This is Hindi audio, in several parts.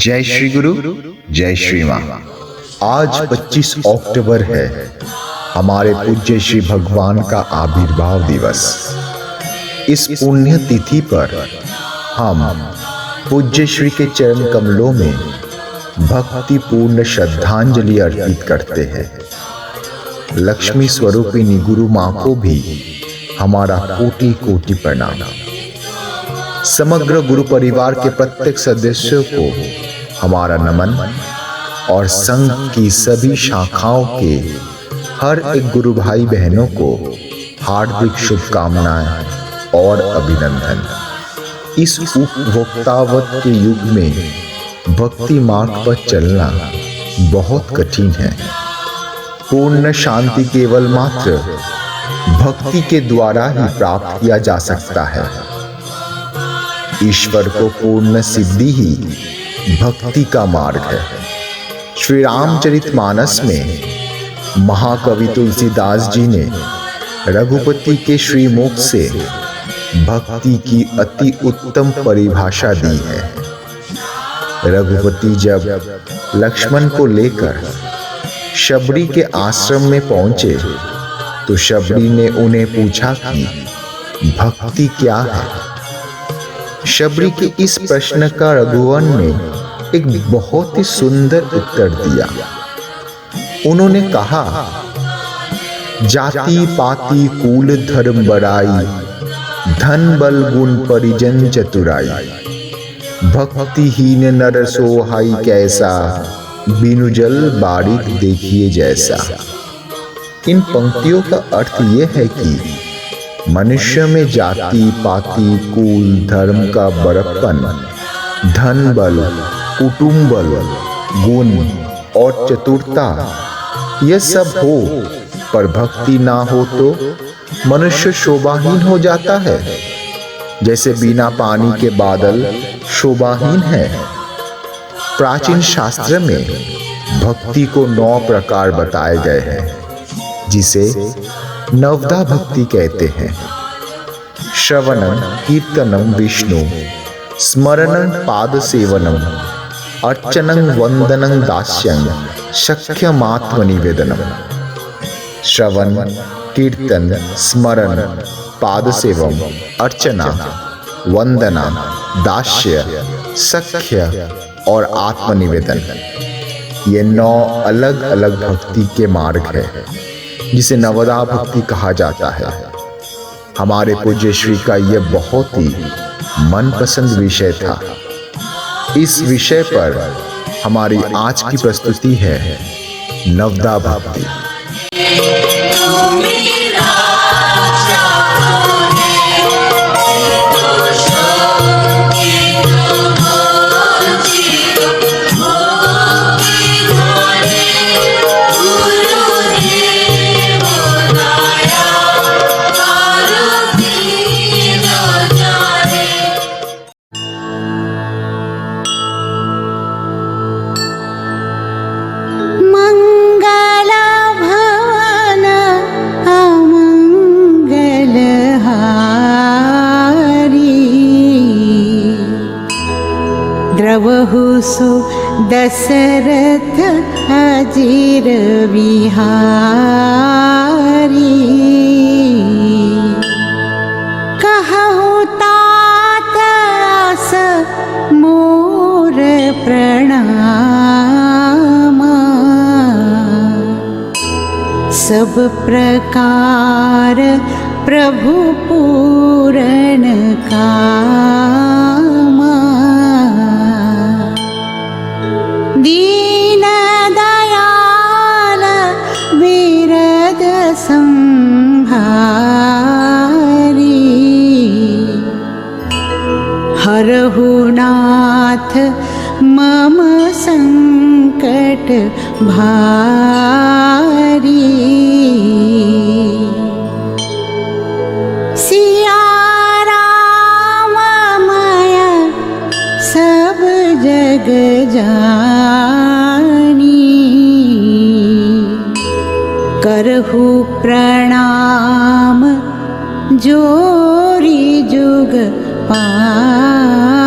जय श्री गुरु, जय श्री मां। आज 25 अक्टूबर है, हमारे पूज्य श्री भगवान का आविर्भाव दिवस। इस पुण्य तिथि पर हम पूज्य श्री के चरण कमलों में भक्तिपूर्ण श्रद्धांजलि अर्पित करते हैं। लक्ष्मी स्वरूपिणी गुरु मां को भी हमारा कोटि कोटि प्रणाम। समग्र गुरु परिवार के प्रत्येक सदस्यों को हमारा नमन और संघ की सभी शाखाओं के हर एक गुरु भाई बहनों को हार्दिक शुभकामनाएं और अभिनंदन। इस उपभोक्तावत के युग में भक्ति मार्ग पर चलना बहुत कठिन है। पूर्ण शांति केवल मात्र भक्ति के द्वारा ही प्राप्त किया जा सकता है। ईश्वर को पूर्ण सिद्धि ही भक्ति का मार्ग है। श्री रामचरितमानस में महाकवि तुलसीदास जी ने रघुपति के श्रीमुख से भक्ति की अति उत्तम परिभाषा दी है। रघुपति जब लक्ष्मण को लेकर शबरी के आश्रम में पहुंचे तो शबरी ने उन्हें पूछा कि भक्ति क्या है। शबरी के इस प्रश्न का रघुवन ने एक बहुत ही सुंदर उत्तर दिया। उन्होंने कहा, जाति पाति कुल धर्म बड़ाई, धन बल गुण परिजन चतुराई, भक्तिहीन नर सोहाई कैसा, बिनु जल बारिक देखिए जैसा। इन पंक्तियों का अर्थ यह है कि मनुष्य में जाति पाति कुल धर्म का बड़प्पन, धन बल कुटुंब बल गुण और चतुरता यह सब हो, पर भक्ति ना हो तो मनुष्य शोभाहीन हो जाता है। जैसे बिना पानी के बादल शोभाहीन है। प्राचीन शास्त्र में भक्ति को 9 प्रकार बताए गए हैं, जिसे नवदा भक्ति कहते हैं। श्रवणं कीर्तनं विष्णु, स्मरणं पाद सेवनम, अर्चनं वंदनं दास्यं, सख्यमात्मनिवेदनम। श्रवण कीर्तन स्मरण पाद सेवम अर्चना वंदना दास्य सख्य और आत्मनिवेदन, ये 9 अलग अलग भक्ति के मार्ग है, जिसे नवदा भक्ति कहा जाता है। हमारे पूज्य श्री का यह बहुत ही मनपसंद विषय था। इस विषय पर हमारी आज की प्रस्तुति है नवदा भक्ति। द्रवहु सु दशरथ अजीर विहारी, कहु तात आस मोर प्रणाम, सब प्रकार प्रभु पूरन कामा। दीन दयाल विरद संहारी, हरहु नाथ मम संकट भारी। सिया राम माया सब जग जानी, करहु प्रणाम जोरी जुग पाणी।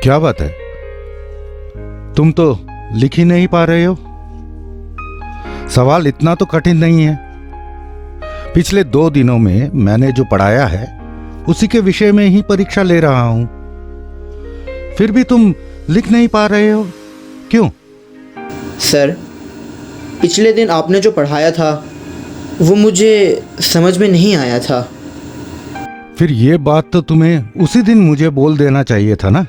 क्या बात है, तुम तो लिख ही नहीं पा रहे हो? सवाल इतना तो कठिन नहीं है। पिछले 2 दिनों में मैंने जो पढ़ाया है उसी के विषय में ही परीक्षा ले रहा हूं, फिर भी तुम लिख नहीं पा रहे हो, क्यों? सर, पिछले दिन आपने जो पढ़ाया था वो मुझे समझ में नहीं आया था। फिर ये बात तो तुम्हें उसी दिन मुझे बोल देना चाहिए था ना।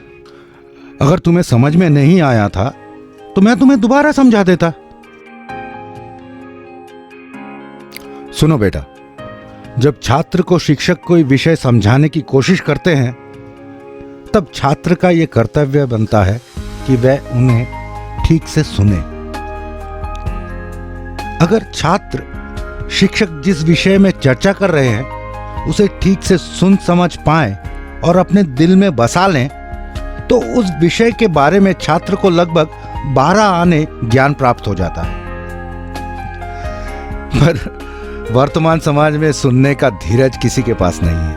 अगर तुम्हें समझ में नहीं आया था तो मैं तुम्हें दोबारा समझा देता। सुनो बेटा, जब छात्र को शिक्षक कोई विषय समझाने की कोशिश करते हैं तब छात्र का यह कर्तव्य बनता है कि वह उन्हें ठीक से सुने। अगर छात्र शिक्षक जिस विषय में चर्चा कर रहे हैं उसे ठीक से सुन समझ पाए और अपने दिल में बसा लें तो उस विषय के बारे में छात्र को लगभग 12 आने ज्ञान प्राप्त हो जाता है। पर वर्तमान समाज में सुनने का धीरज किसी के पास नहीं है।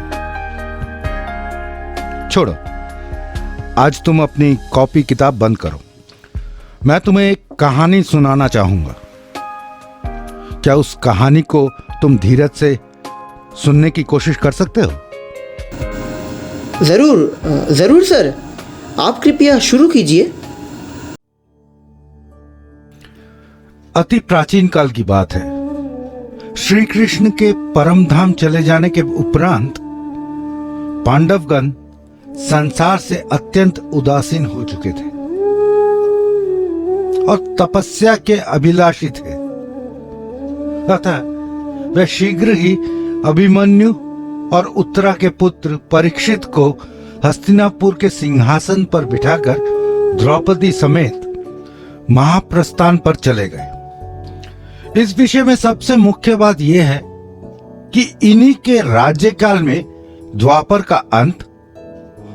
छोड़ो, आज तुम अपनी कॉपी किताब बंद करो। मैं तुम्हें एक कहानी सुनाना चाहूंगा। क्या उस कहानी को तुम धीरज से सुनने की कोशिश कर सकते हो? जरूर सर, आप कृपया शुरू कीजिए। अति प्राचीन काल की बात है। श्री कृष्ण के परम धाम चले जाने के उपरांत पांडवगण संसार से अत्यंत उदासीन हो चुके थे और तपस्या के अभिलाषी थे। अतः वे शीघ्र ही अभिमन्यु और उत्तरा के पुत्र परीक्षित को हस्तिनापुर के सिंहासन पर बिठाकर द्रौपदी समेत महाप्रस्थान पर चले गए। इस विषय में सबसे मुख्य बात यह है कि इन्हीं के राज्यकाल में द्वापर का अंत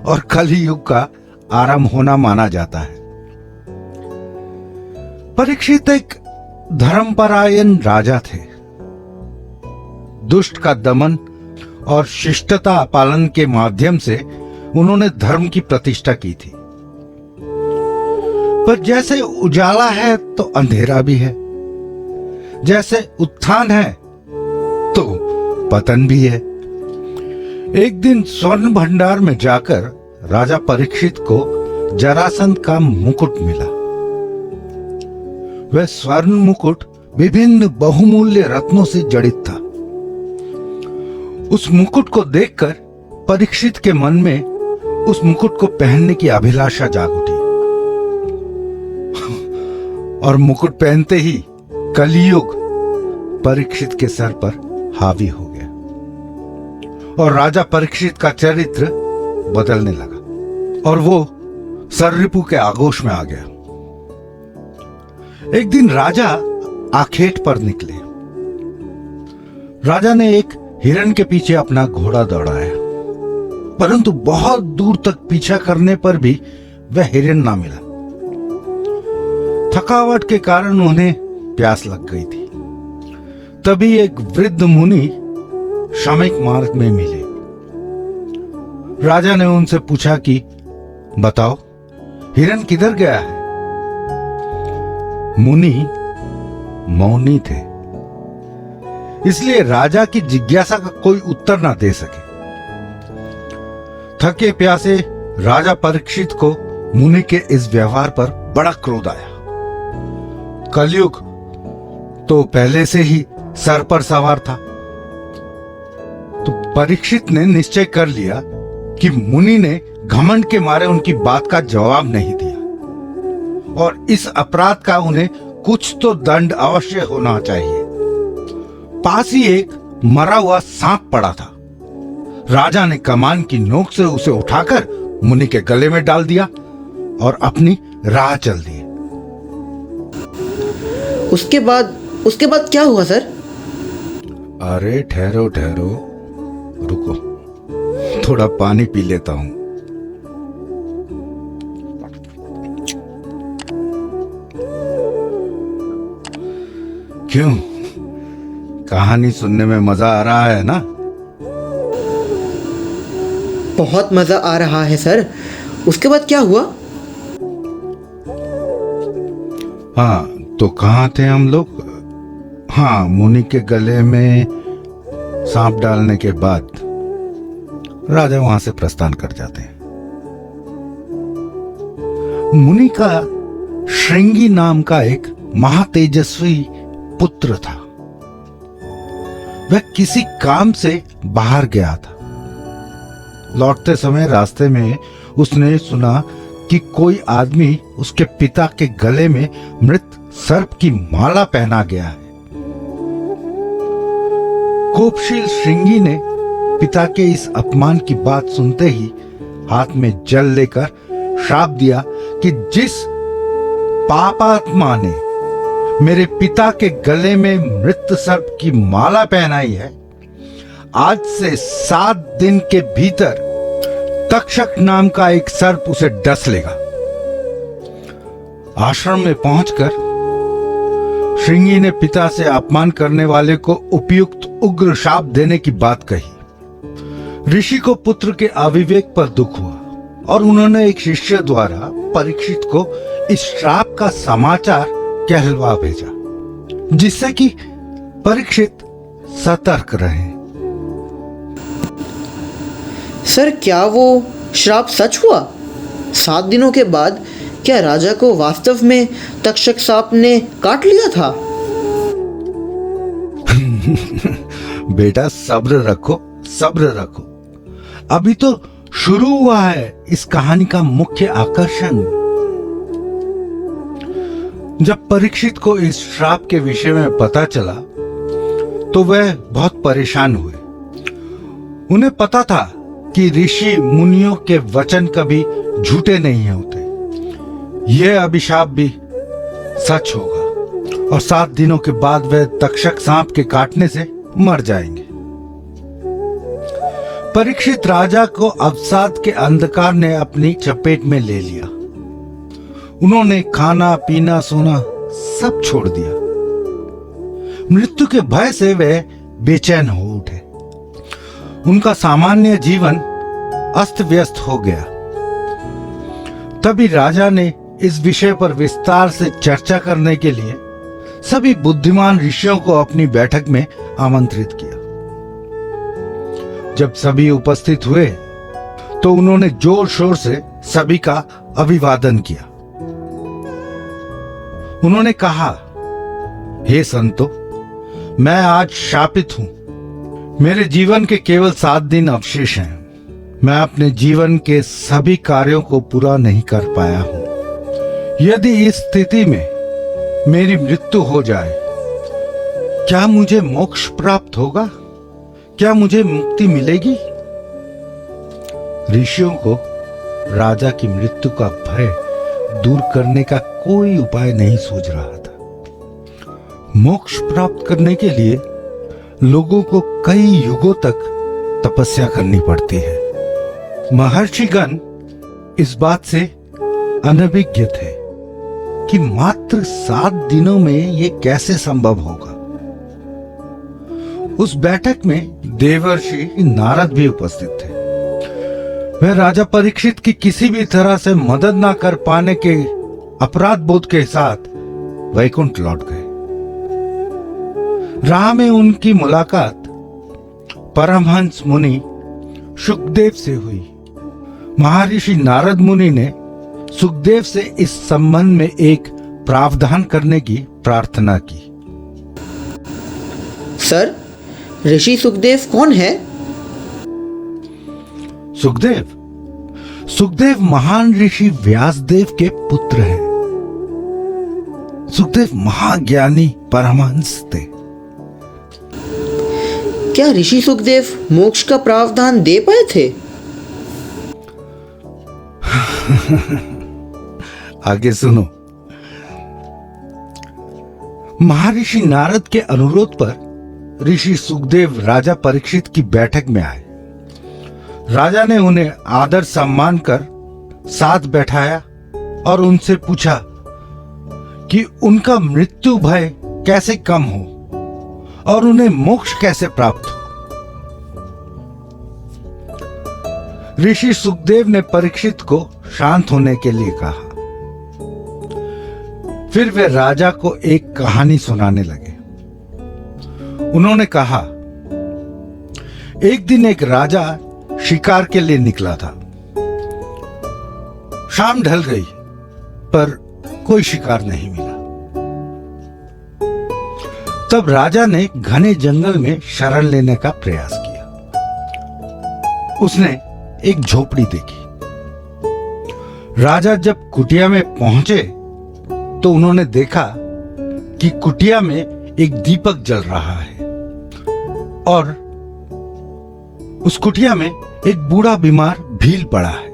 और कलियुग का आरंभ होना माना जाता है। परीक्षित एक धर्मपरायण राजा थे। दुष्ट का दमन और शिष्टता पालन के माध्यम से उन्होंने धर्म की प्रतिष्ठा की थी। पर जैसे उजाला है तो अंधेरा भी है, जैसे उत्थान है तो पतन भी है। एक दिन स्वर्ण भंडार में जाकर राजा परीक्षित को जरासंध का मुकुट मिला। वह स्वर्ण मुकुट विभिन्न बहुमूल्य रत्नों से जड़ित था। उस मुकुट को देखकर परीक्षित के मन में उस मुकुट को पहनने की अभिलाषा जाग उठी और मुकुट पहनते ही कलियुग परीक्षित के सर पर हावी हो गया और राजा परीक्षित का चरित्र बदलने लगा और वो सर्रिपु के आगोश में आ गया। एक दिन राजा आखेट पर निकले। राजा ने एक हिरण के पीछे अपना घोड़ा दौड़ाया, परंतु बहुत दूर तक पीछा करने पर भी वह हिरण ना मिला। थकावट के कारण उन्हें प्यास लग गई थी। तभी एक वृद्ध मुनि श्रमिक मार्ग में मिले। राजा ने उनसे पूछा कि बताओ, हिरण किधर गया है? मुनि मौनी थे, इसलिए राजा की जिज्ञासा का कोई उत्तर ना दे सके। थके प्यासे राजा परीक्षित को मुनि के इस व्यवहार पर बड़ा क्रोध आया। कलयुग तो पहले से ही सर पर सवार था, तो परीक्षित ने निश्चय कर लिया कि मुनि ने घमंड के मारे उनकी बात का जवाब नहीं दिया और इस अपराध का उन्हें कुछ तो दंड अवश्य होना चाहिए। पास ही एक मरा हुआ सांप पड़ा था। राजा ने कमान की नोक से उसे उठाकर मुनि के गले में डाल दिया और अपनी राह चल दी। उसके बाद क्या हुआ सर? अरे ठहरो ठहरो, रुको, थोड़ा पानी पी लेता हूं। क्यों, कहानी सुनने में मजा आ रहा है ना? बहुत मजा आ रहा है सर। उसके बाद क्या हुआ? हाँ, तो कहाँ थे हम लोग? हाँ, मुनि के गले में सांप डालने के बाद राजा वहां से प्रस्थान कर जाते हैं। मुनि का श्रृंगी नाम का एक महातेजस्वी पुत्र था। वह किसी काम से बाहर गया था। लौटते समय रास्ते में उसने सुना कि कोई आदमी उसके पिता के गले में मृत सर्प की माला पहना गया है। कोपशील श्रृंगी ने पिता के इस अपमान की बात सुनते ही हाथ में जल लेकर श्राप दिया कि जिस पापात्मा ने मेरे पिता के गले में मृत सर्प की माला पहनाई है, आज से 7 दिन के भीतर तक्षक नाम का एक सर्प उसे डस लेगा। आश्रम में पहुंचकर श्रृंगी ने पिता से अपमान करने वाले को उपयुक्त उग्र शाप देने की बात कही। ऋषि को पुत्र के अविवेक पर दुख हुआ और उन्होंने एक शिष्य द्वारा परीक्षित को इस श्राप का समाचार कहलवा भेजा, जिससे कि परीक्षित सतर्क रहे। सर, क्या वो श्राप सच हुआ? 7 दिनों के बाद क्या राजा को वास्तव में तक्षक सांप ने काट लिया था? बेटा, सब्र रखो, सब्र रखो। अभी तो शुरू हुआ है इस कहानी का मुख्य आकर्षण। जब परीक्षित को इस श्राप के विषय में पता चला तो वह बहुत परेशान हुए। उन्हें पता था कि ऋषि मुनियों के वचन कभी झूठे नहीं होते। यह अभिशाप भी सच होगा और 7 दिनों के बाद वह तक्षक सांप के काटने से मर जाएंगे। परीक्षित राजा को अवसाद के अंधकार ने अपनी चपेट में ले लिया। उन्होंने खाना पीना सोना सब छोड़ दिया। मृत्यु के भय से वे बेचैन हो उठे। उनका सामान्य जीवन अस्त व्यस्त हो गया। तभी राजा ने इस विषय पर विस्तार से चर्चा करने के लिए सभी बुद्धिमान ऋषियों को अपनी बैठक में आमंत्रित किया। जब सभी उपस्थित हुए तो उन्होंने जोर शोर से सभी का अभिवादन किया। उन्होंने कहा, हे संतो, मैं आज शापित हूं। मेरे जीवन के केवल 7 दिन अवशेष हैं। मैं अपने जीवन के सभी कार्यों को पूरा नहीं कर पाया हूं। यदि इस स्थिति में मेरी मृत्यु हो जाए, क्या मुझे मोक्ष प्राप्त होगा? क्या मुझे मुक्ति मिलेगी? ऋषियों को राजा की मृत्यु का भय दूर करने का कोई उपाय नहीं सूझ रहा था। मोक्ष प्राप्त करने के लिए लोगों को कई युगों तक तपस्या करनी पड़ती है। महर्षिगण इस बात से अनभिज्ञ थे कि मात्र 7 दिनों में यह कैसे संभव होगा। उस बैठक में देवर्षि नारद भी उपस्थित थे। वह राजा परीक्षित की किसी भी तरह से मदद ना कर पाने के अपराध बोध के साथ वैकुंठ लौट गए। राह में उनकी मुलाकात परमहंस मुनि सुखदेव से हुई। महर्षि नारद मुनि ने सुखदेव से इस संबंध में एक प्रावधान करने की प्रार्थना की। सर, ऋषि सुखदेव कौन है? सुखदेव महान ऋषि व्यासदेव के पुत्र हैं। सुखदेव महाज्ञानी परमहंस थे। क्या ऋषि सुखदेव मोक्ष का प्रावधान दे पाए थे? आगे सुनो। महर्षि नारद के अनुरोध पर ऋषि सुखदेव राजा परीक्षित की बैठक में आए। राजा ने उन्हें आदर सम्मान कर साथ बैठाया और uनसे पूछा कि उनका मृत्यु भय कैसे कम हो और उन्हें मोक्ष कैसे प्राप्त हो। ऋषि सुखदेव ने परीक्षित को शांत होने के लिए कहा। फिर वे राजा को एक कहानी सुनाने लगे। उन्होंने कहा, एक दिन एक राजा शिकार के लिए निकला था। शाम ढल गई पर कोई शिकार नहीं मिला। तब राजा ने घने जंगल में शरण लेने का प्रयास किया। उसने एक झोपड़ी देखी। राजा जब कुटिया में पहुंचे तो उन्होंने देखा कि कुटिया में एक दीपक जल रहा है और उस कुटिया में एक बूढ़ा बीमार भील पड़ा है।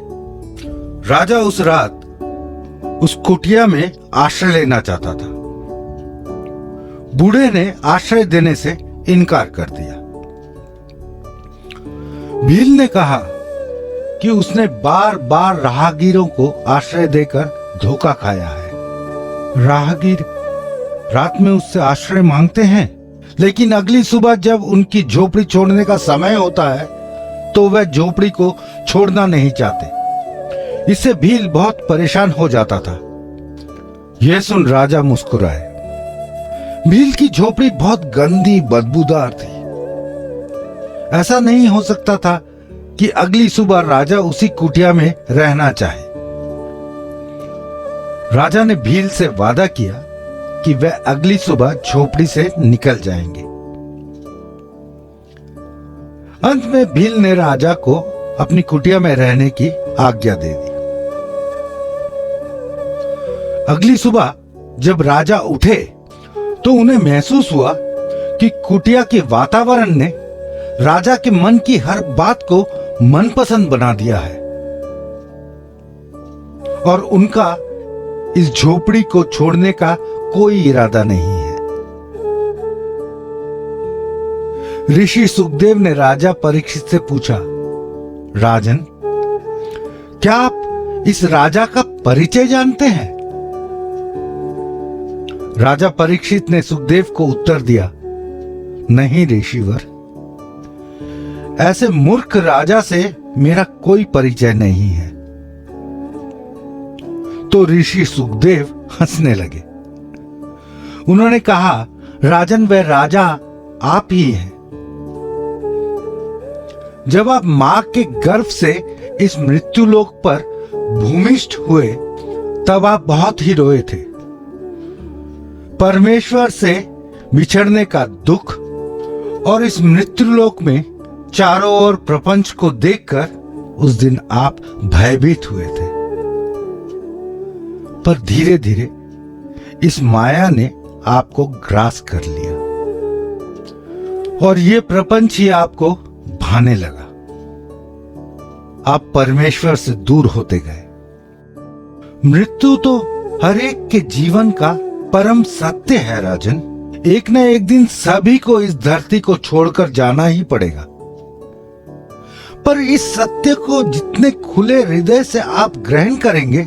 राजा उस रात उस कुटिया में आश्रय लेना चाहता था। बूढ़े ने आश्रय देने से इनकार कर दिया। भील ने कहा कि उसने बार बार राहगीरों को आश्रय देकर धोखा खाया है। राहगीर रात में उससे आश्रय मांगते हैं, लेकिन अगली सुबह जब उनकी झोपड़ी छोड़ने का समय होता है तो वह झोपड़ी को छोड़ना नहीं चाहते। इससे भील बहुत परेशान हो जाता था। यह सुन राजा मुस्कुराए। भील की झोपड़ी बहुत गंदी बदबूदार थी। ऐसा नहीं हो सकता था कि अगली सुबह राजा उसी कुटिया में रहना चाहे। राजा ने भील से वादा किया कि वह अगली सुबह झोपड़ी से निकल जाएंगे। अंत में भील ने राजा को अपनी कुटिया में रहने की आज्ञा दे दी। अगली सुबह जब राजा उठे तो उन्हें महसूस हुआ कि कुटिया के वातावरण ने राजा के मन की हर बात को मनपसंद बना दिया है और उनका इस झोपड़ी को छोड़ने का कोई इरादा नहीं है। ऋषि सुखदेव ने राजा परीक्षित से पूछा, राजन, क्या आप इस राजा का परिचय जानते हैं? राजा परीक्षित ने सुखदेव को उत्तर दिया, नहीं ऋषिवर, ऐसे मूर्ख राजा से मेरा कोई परिचय नहीं है। तो ऋषि सुखदेव हंसने लगे। उन्होंने कहा, राजन, वह राजा आप ही हैं। जब आप मां के गर्भ से इस मृत्युलोक पर भूमिष्ठ हुए तब आप बहुत ही रोए थे। परमेश्वर से बिछड़ने का दुख और इस मृत्युलोक में चारों ओर प्रपंच को देखकर उस दिन आप भयभीत हुए थे। पर धीरे धीरे इस माया ने आपको ग्रास कर लिया और ये प्रपंच ही आपको भाने लगा। आप परमेश्वर से दूर होते गए। मृत्यु तो हर एक के जीवन का परम सत्य है राजन। एक न एक दिन सभी को इस धरती को छोड़कर जाना ही पड़ेगा। पर इस सत्य को जितने खुले हृदय से आप ग्रहण करेंगे,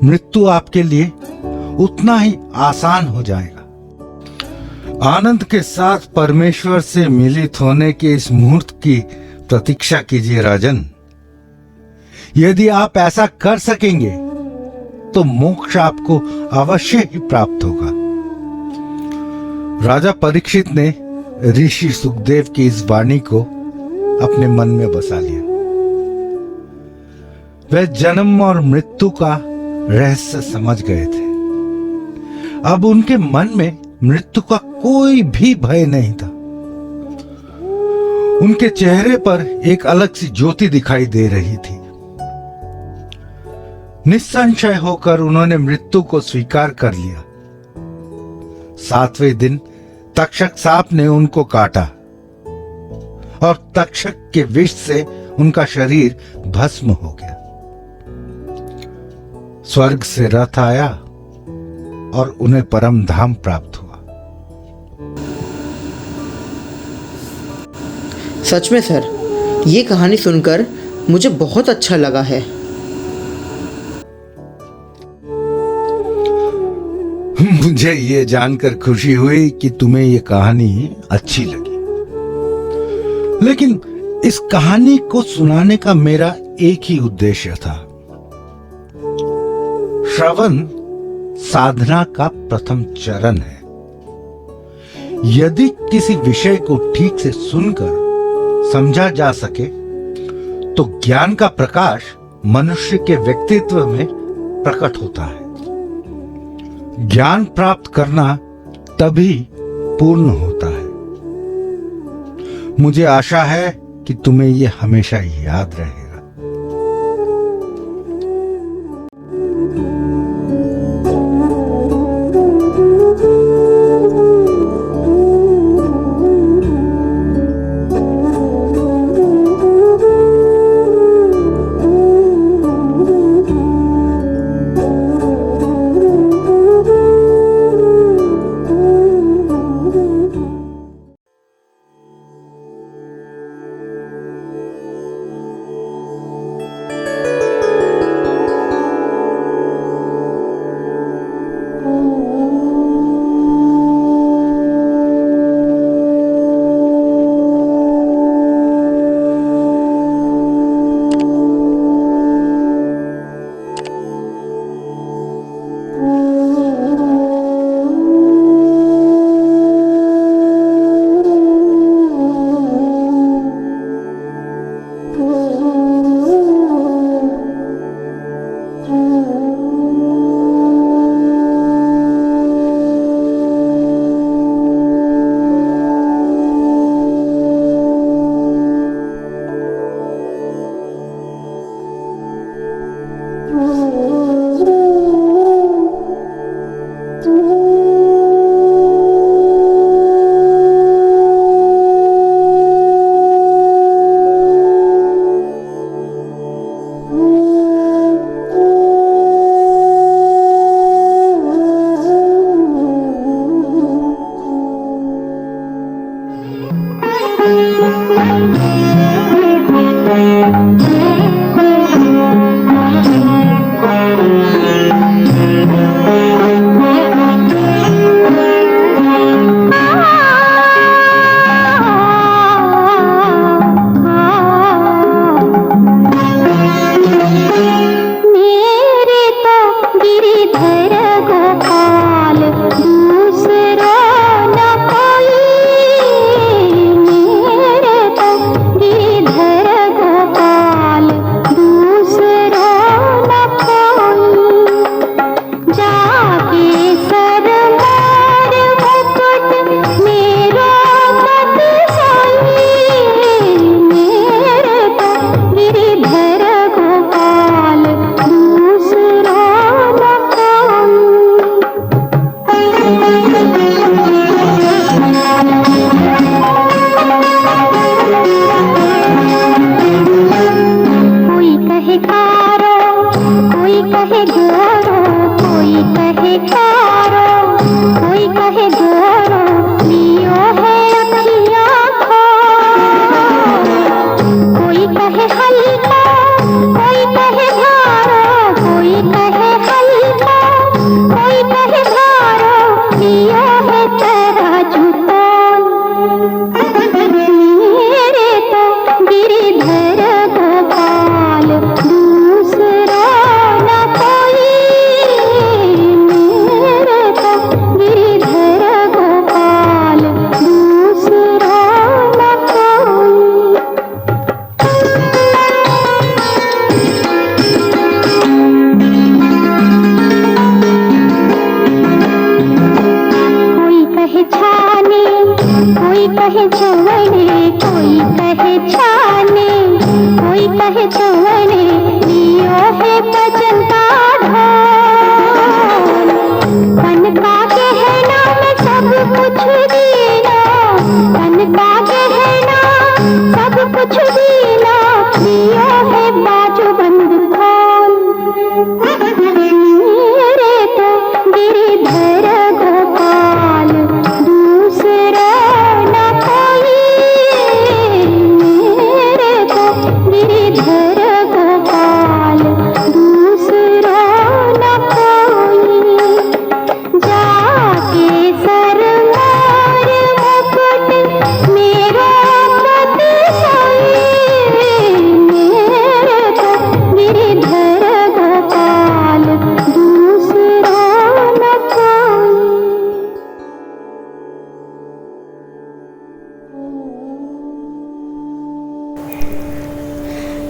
मृत्यु आपके लिए उतना ही आसान हो जाएगा। आनंद के साथ परमेश्वर से मिलित होने के इस मुहूर्त की प्रतीक्षा कीजिए राजन। यदि आप ऐसा कर सकेंगे तो मोक्ष आपको अवश्य ही प्राप्त होगा। राजा परीक्षित ने ऋषि सुखदेव की इस वाणी को अपने मन में बसा लिया। वे जन्म और मृत्यु का रहस्य समझ गए थे। अब उनके मन में मृत्यु का कोई भी भय नहीं था। उनके चेहरे पर एक अलग सी ज्योति दिखाई दे रही थी। निस्संशय होकर उन्होंने मृत्यु को स्वीकार कर लिया। 7वें दिन तक्षक सांप ने उनको काटा और तक्षक के विष से उनका शरीर भस्म हो गया। स्वर्ग से रथ आया और उन्हें परम धाम प्राप्त हुआ। सच में सर, ये कहानी सुनकर मुझे बहुत अच्छा लगा है। मुझे ये जानकर खुशी हुई कि तुम्हें ये कहानी अच्छी लगी। लेकिन इस कहानी को सुनाने का मेरा एक ही उद्देश्य था। श्रवण साधना का प्रथम चरण है। यदि किसी विषय को ठीक से सुनकर समझा जा सके तो ज्ञान का प्रकाश मनुष्य के व्यक्तित्व में प्रकट होता है। ज्ञान प्राप्त करना तभी पूर्ण होता है। मुझे आशा है कि तुम्हें यह हमेशा याद रहेगा।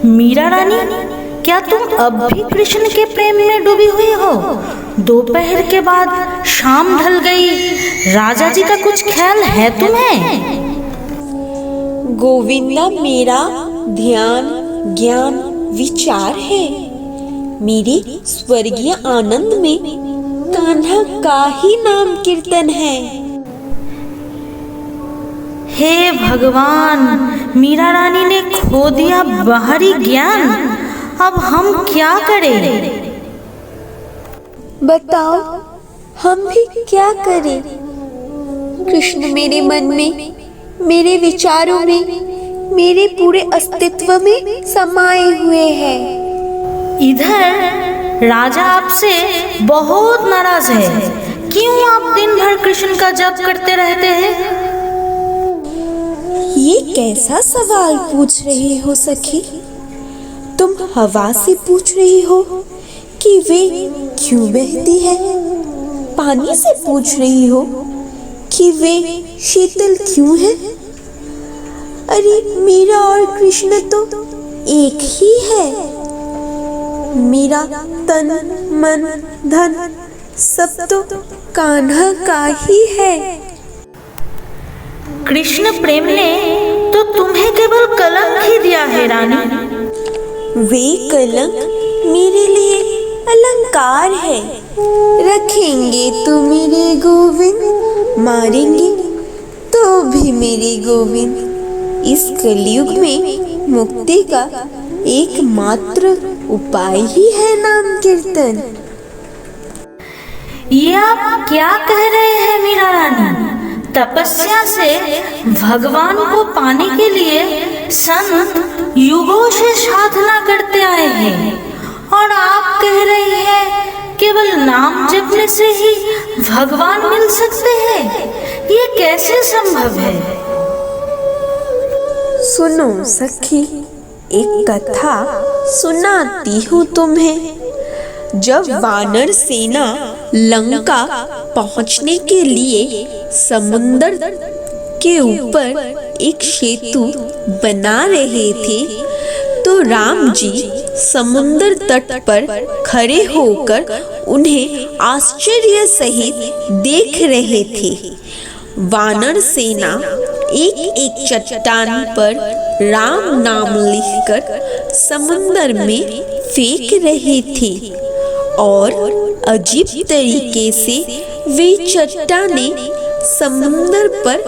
मीरा रानी, क्या तुम अब भी कृष्ण के प्रेम में डूबी हुई हो? दोपहर के बाद शाम ढल गई, राजा जी का कुछ ख्याल है तुम्हें? गोविंदा मेरा ध्यान, ज्ञान, विचार है। मेरे स्वर्गीय आनंद में कान्हा का ही नाम कीर्तन है। हे भगवान, मीरा रानी ने खो दिया बाहरी ज्ञान। अब हम क्या करें? बताओ, हम भी क्या करें? कृष्ण मेरे मन में, मेरे विचारों में, मेरे पूरे अस्तित्व में समाये हुए हैं। इधर राजा आपसे बहुत नाराज है। क्यों आप दिन भर कृष्ण का जप करते रहते हैं? ये कैसा सवाल पूछ रही हो सखी? तुम हवा से पूछ रही हो कि वे क्यों बहती है? पानी से पूछ रही हो कि वे शीतल क्यों है? अरे मीरा और कृष्ण तो एक ही है। मेरा तन, मन, धन सब तो कान्हा का ही है। कृष्ण प्रेम ने तो तुम्हें केवल कलंक ही दिया है रानी। वे कलंक मेरे लिए अलंकार है। रखेंगे तो मेरे गोविंद, मारेंगे तो भी मेरे गोविंद। इस कलयुग में मुक्ति का एकमात्र उपाय ही है नाम कीर्तन। ये आप क्या कह रहे हैं मीरा रानी? तपस्या से भगवान को पाने के लिए संत युगों से साधना करते आए हैं, और आप कह रही हैं केवल नाम जपने से ही भगवान मिल सकते हैं। ये कैसे संभव है? सुनो सखी, एक कथा सुनाती हूँ तुम्हें। जब वानर सेना लंका पहुंचने के लिए समुंदर के ऊपर एक सेतु बना रहे थे, तो राम जी समुंदर तट पर खड़े होकर उन्हें आश्चर्य सहित देख रहे थे। वानर सेना एक एक चट्टान पर राम नाम लिखकर समुंदर में फेंक रहे थे, और अजीब तरीके से वे चट्टानें समुंदर पर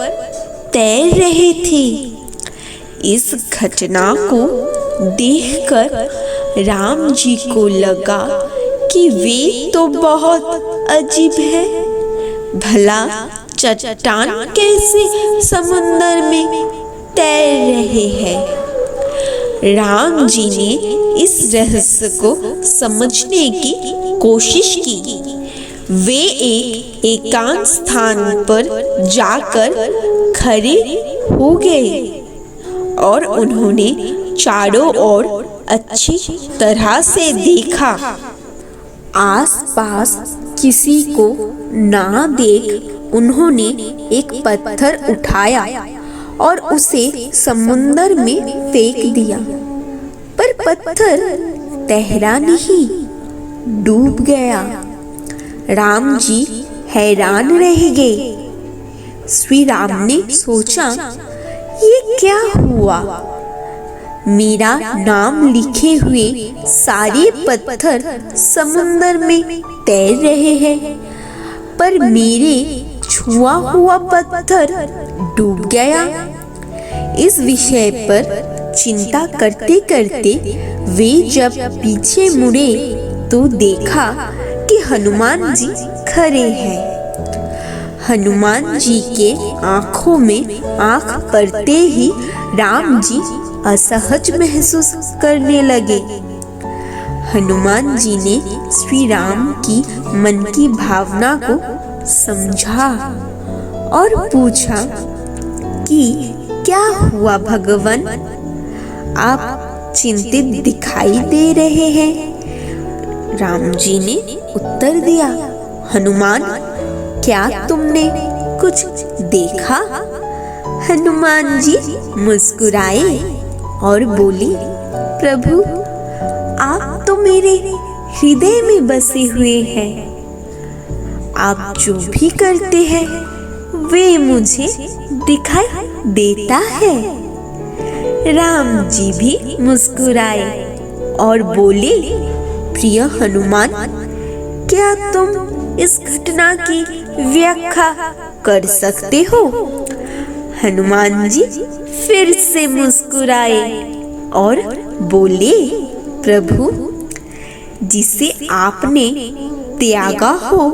तैर रहे थे। इस घटना को देखकर राम जी को लगा कि वे तो बहुत अजीब है। भला चट्टान कैसे समुंदर में तैर रहे हैं? राम जी ने इस रहस्य को समझने की कोशिश की। वे एक एकांत स्थान पर जाकर खड़े हो गए और उन्होंने चारों ओर अच्छी तरह से देखा। आसपास किसी को ना देख उन्होंने एक पत्थर उठाया और उसे समुंदर में फेंक दिया, पर पत्थर तैरा नहीं, डूब गया। राम जी हैरान रह गए। श्री राम ने सोचा, ये क्या हुआ? मेरा नाम लिखे हुए सारे पत्थर समुंदर में तैर रहे हैं, पर मेरे छुआ हुआ पत्थर डूब गया। इस विषय पर चिंता करते करते वे जब पीछे मुड़े तो देखा कि हनुमान जी खड़े हैं। हनुमान जी के आंखों में आंख पड़ते ही राम जी असहज महसूस करने लगे। हनुमान जी ने श्री राम की मन की भावना को समझा और पूछा कि क्या हुआ भगवान, आप चिंतित दिखाई दे रहे हैं? राम जी ने उत्तर दिया, हनुमान, क्या तुमने कुछ देखा? हनुमान जी मुस्कुराए और बोली, प्रभु, आप तो मेरे हृदय में बसे हुए हैं। आप जो भी करते हैं वे मुझे दिखाई देता है। राम जी भी मुस्कुराए और बोले, प्रिय हनुमान, क्या तुम इस घटना की व्याख्या कर सकते हो? हनुमान जी फिर से मुस्कुराए और बोले, प्रभु, जिसे आपने त्यागा हो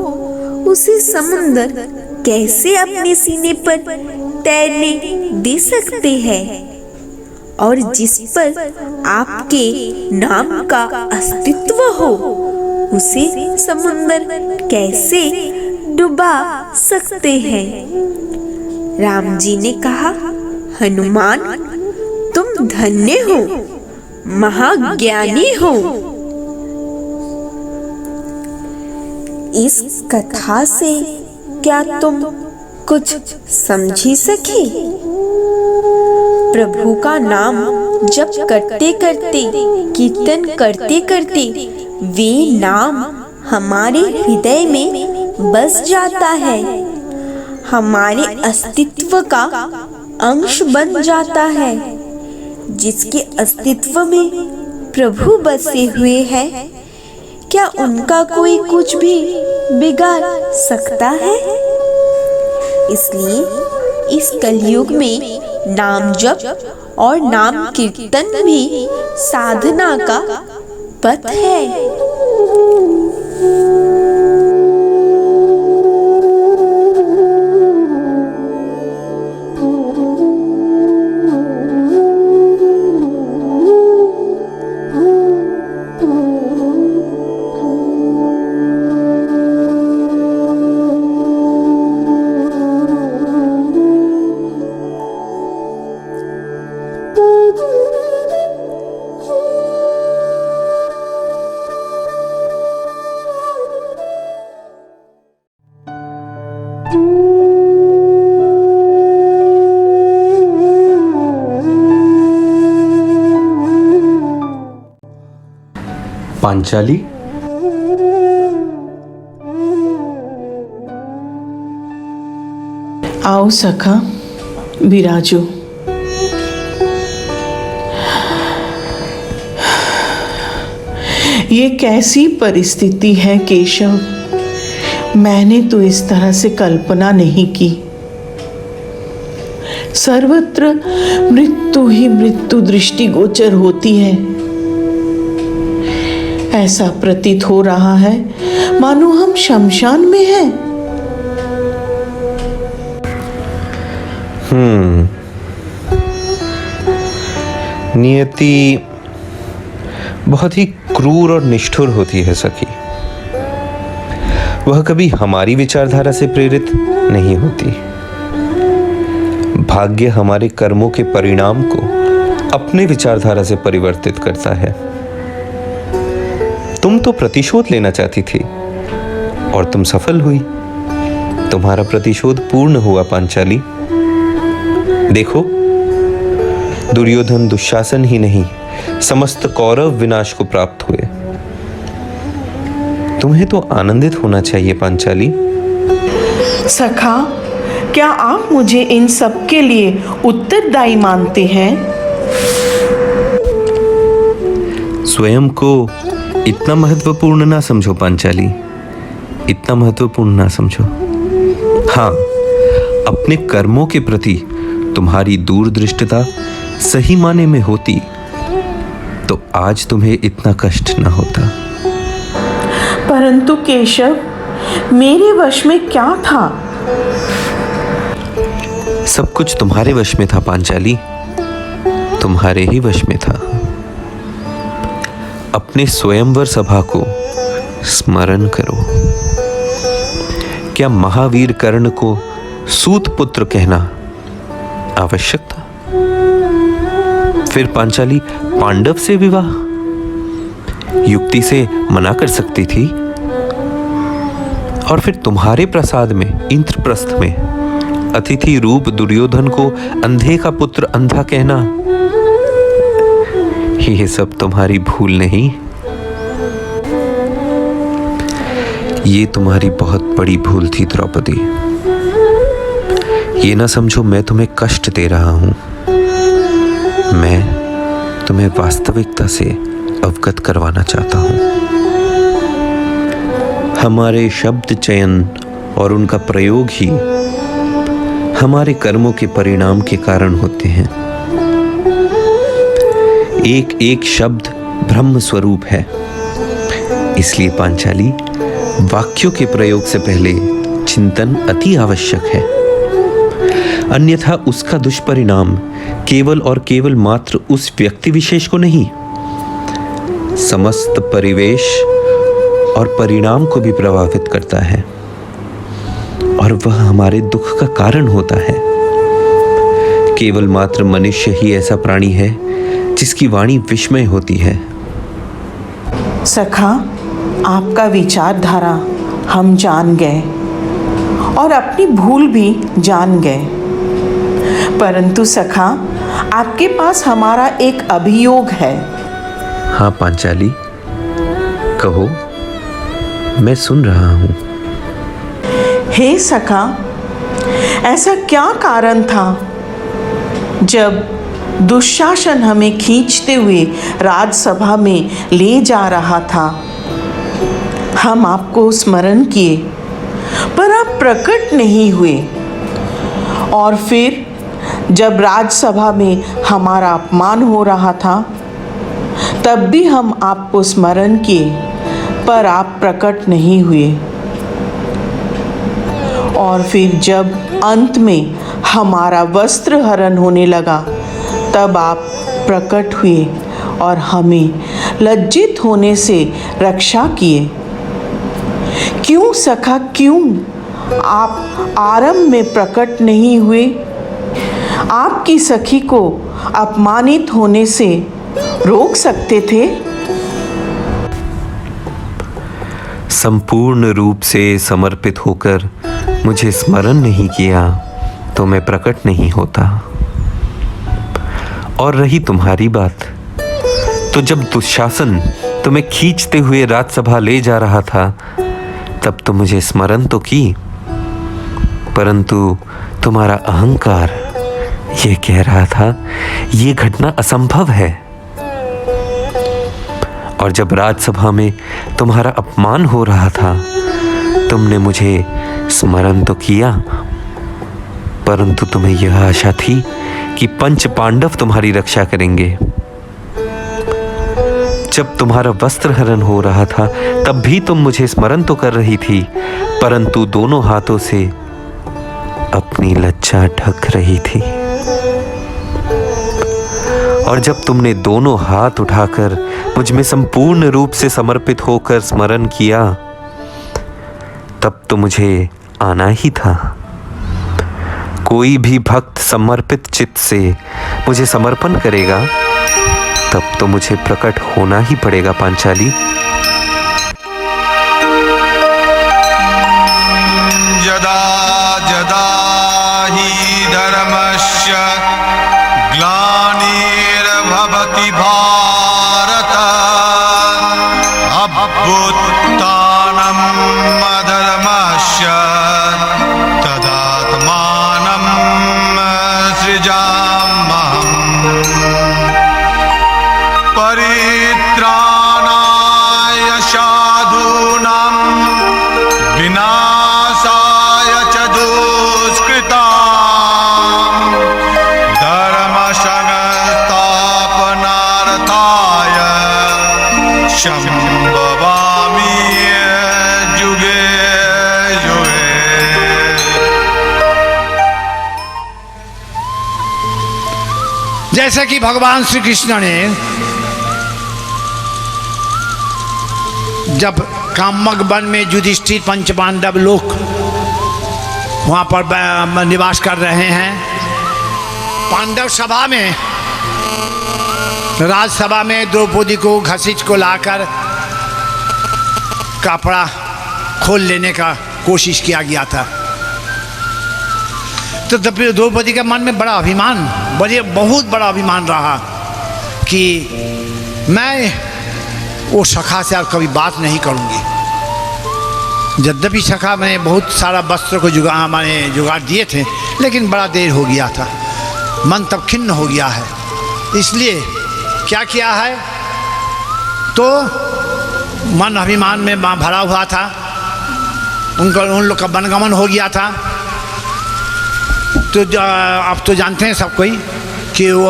उसे समुंदर कैसे अपने सीने पर तैरने दे सकते हैं? और जिस पर आपके नाम का अस्तित्व हो उसे समुंदर कैसे डुबा सकते हैं? राम जी ने कहा, हनुमान, तुम धन्य हो, महाज्ञानी हो। इस कथा से क्या तुम कुछ समझी सके? प्रभु का नाम जप करते करते, कीर्तन करते करते वे नाम हमारे हृदय में बस जाता है, हमारे अस्तित्व का अंश बन जाता है। जिसके अस्तित्व में प्रभु बसे हुए हैं, क्या उनका कोई कुछ भी बिगाड़ सकता है? इसलिए इस कलयुग में नाम जप और नाम कीर्तन भी साधना का पथ है। पांचाली, आओ सखा, विराजो। ये कैसी परिस्थिति है केशव? मैंने तो इस तरह से कल्पना नहीं की। सर्वत्र मृत्यु ही मृत्यु दृष्टिगोचर होती है। ऐसा प्रतीत हो रहा है मानो हम शमशान में हैं। नियति बहुत ही क्रूर और निष्ठुर होती है सखी। वह कभी हमारी विचारधारा से प्रेरित नहीं होती। भाग्य हमारे कर्मों के परिणाम को अपने विचारधारा से परिवर्तित करता है। तुम तो प्रतिशोध लेना चाहती थी और तुम सफल हुई। तुम्हारा प्रतिशोध पूर्ण हुआ पांचाली। देखो, दुर्योधन दुशासन ही नहीं, समस्त कौरव विनाश को प्राप्त हुए। तुम्हें तो आनंदित होना चाहिए पांचाली। सखा, क्या आप मुझे इन सब के लिए उत्तरदायी मानते हैं? स्वयं को इतना महत्वपूर्ण ना समझो पांचाली, इतना महत्वपूर्ण ना समझो। हाँ, अपने कर्मों के प्रति तुम्हारी दूरदृष्टता सही माने में होती तो आज तुम्हें इतना कष्ट ना होता। परंतु केशव, मेरे वश में क्या था? सब कुछ तुम्हारे वश में था पांचाली, तुम्हारे ही वश में था। अपने स्वयंवर सभा को स्मरण करो। क्या महावीर कर्ण को सूत पुत्र कहना आवश्यक था? फिर पांचाली पांडव से विवाह युक्ति से मना कर सकती थी। और फिर तुम्हारे प्रसाद में इंद्रप्रस्थ में अतिथि रूप दुर्योधन को अंधे का पुत्र अंधा कहना ये सब तुम्हारी भूल नहीं, ये तुम्हारी बहुत बड़ी भूल थी द्रौपदी। ये ना समझो मैं तुम्हें कष्ट दे रहा हूं, मैं तुम्हें वास्तविकता से अवगत करवाना चाहता हूं। हमारे शब्द चयन और उनका प्रयोग ही हमारे कर्मों के परिणाम के कारण होते हैं। एक एक शब्द ब्रह्म स्वरूप है, इसलिए पांचाली वाक्यों के प्रयोग से पहले चिंतन अति आवश्यक है, अन्यथा उसका दुष्परिणाम केवल और केवल मात्र उस व्यक्ति विशेष को नहीं, समस्त परिवेश और परिणाम को भी प्रभावित करता है, और वह हमारे दुख का कारण होता है। केवल मात्र मनुष्य ही ऐसा प्राणी है जिसकी वाणी विस्मय होती है। सखा, आपका विचारधारा हम जान गए और अपनी भूल भी जान गए, परंतु सखा आपके पास हमारा एक अभियोग है। हाँ पांचाली, कहो, मैं सुन रहा हूं। हे सखा, ऐसा क्या कारण था जब दुशासन हमें खींचते हुए राजसभा में ले जा रहा था, हम आपको स्मरण किए पर आप प्रकट नहीं हुए, और फिर जब राजसभा में हमारा अपमान हो रहा था तब भी हम आपको स्मरण किए पर आप प्रकट नहीं हुए, और फिर जब अंत में हमारा वस्त्र हरण होने लगा तब आप प्रकट हुए और हमें लज्जित होने से रक्षा किए। क्यों सखा, क्यों आप आरंभ में प्रकट नहीं हुए? आपकी सखी को अपमानित होने से रोक सकते थे। संपूर्ण रूप से समर्पित होकर मुझे स्मरण नहीं किया तो मैं प्रकट नहीं होता। और रही तुम्हारी बात, तो जब दुशासन तुम्हें खींचते हुए राजसभा ले जा रहा था तब तो मुझे स्मरण तो की, परंतु तुम्हारा अहंकार ये कह रहा था ये घटना असंभव है। और जब राजसभा में तुम्हारा अपमान हो रहा था तुमने मुझे स्मरण तो किया, परंतु तुम्हें यह आशा थी कि पंच पांडव तुम्हारी रक्षा करेंगे। जब तुम्हारा वस्त्र हरण हो रहा था तब भी तुम मुझे स्मरण तो कर रही थी, परंतु दोनों हाथों से अपनी लज्जा ढक रही थी। और जब तुमने दोनों हाथ उठाकर मुझ में संपूर्ण रूप से समर्पित होकर स्मरण किया तब तो मुझे आना ही था। कोई भी भक्त समर्पित चित्त से मुझे समर्पण करेगा तब तो मुझे प्रकट होना ही पड़ेगा पांचाली। यदा यदा हि धर्मस्य ग्लानिर्भवति भारत अभ्युत्थानम् अधर्मस्य तदात्मानं सृजाम्यहम् परित्राणाय साधूनां विनाशाय च दुष्कृतां धर्मसंस्थापनार्थाय संभवामि युगे युगे। जैसे कि भगवान श्री कृष्ण ने जब कामक वन में युधिष्ठिर पंच पांडव लोग वहाँ पर निवास कर रहे हैं, पांडव सभा में राजसभा में द्रौपदी को घसीट को लाकर कपड़ा खोल लेने का कोशिश किया गया था। तो द्रौपदी के मन में बड़ा अभिमान, बहुत बड़ा अभिमान रहा कि मैं वो सखा से अब कभी बात नहीं करूँगी। यद्यपि सखा मैंने बहुत सारा वस्त्र को जुगाड़ दिए थे, लेकिन बड़ा देर हो गया था, मन तब खिन्न हो गया है। इसलिए क्या किया है, तो मन अभिमान में भरा हुआ था, उन लोग का वनगमन हो गया था। तो आप तो जानते हैं सब कोई कि वो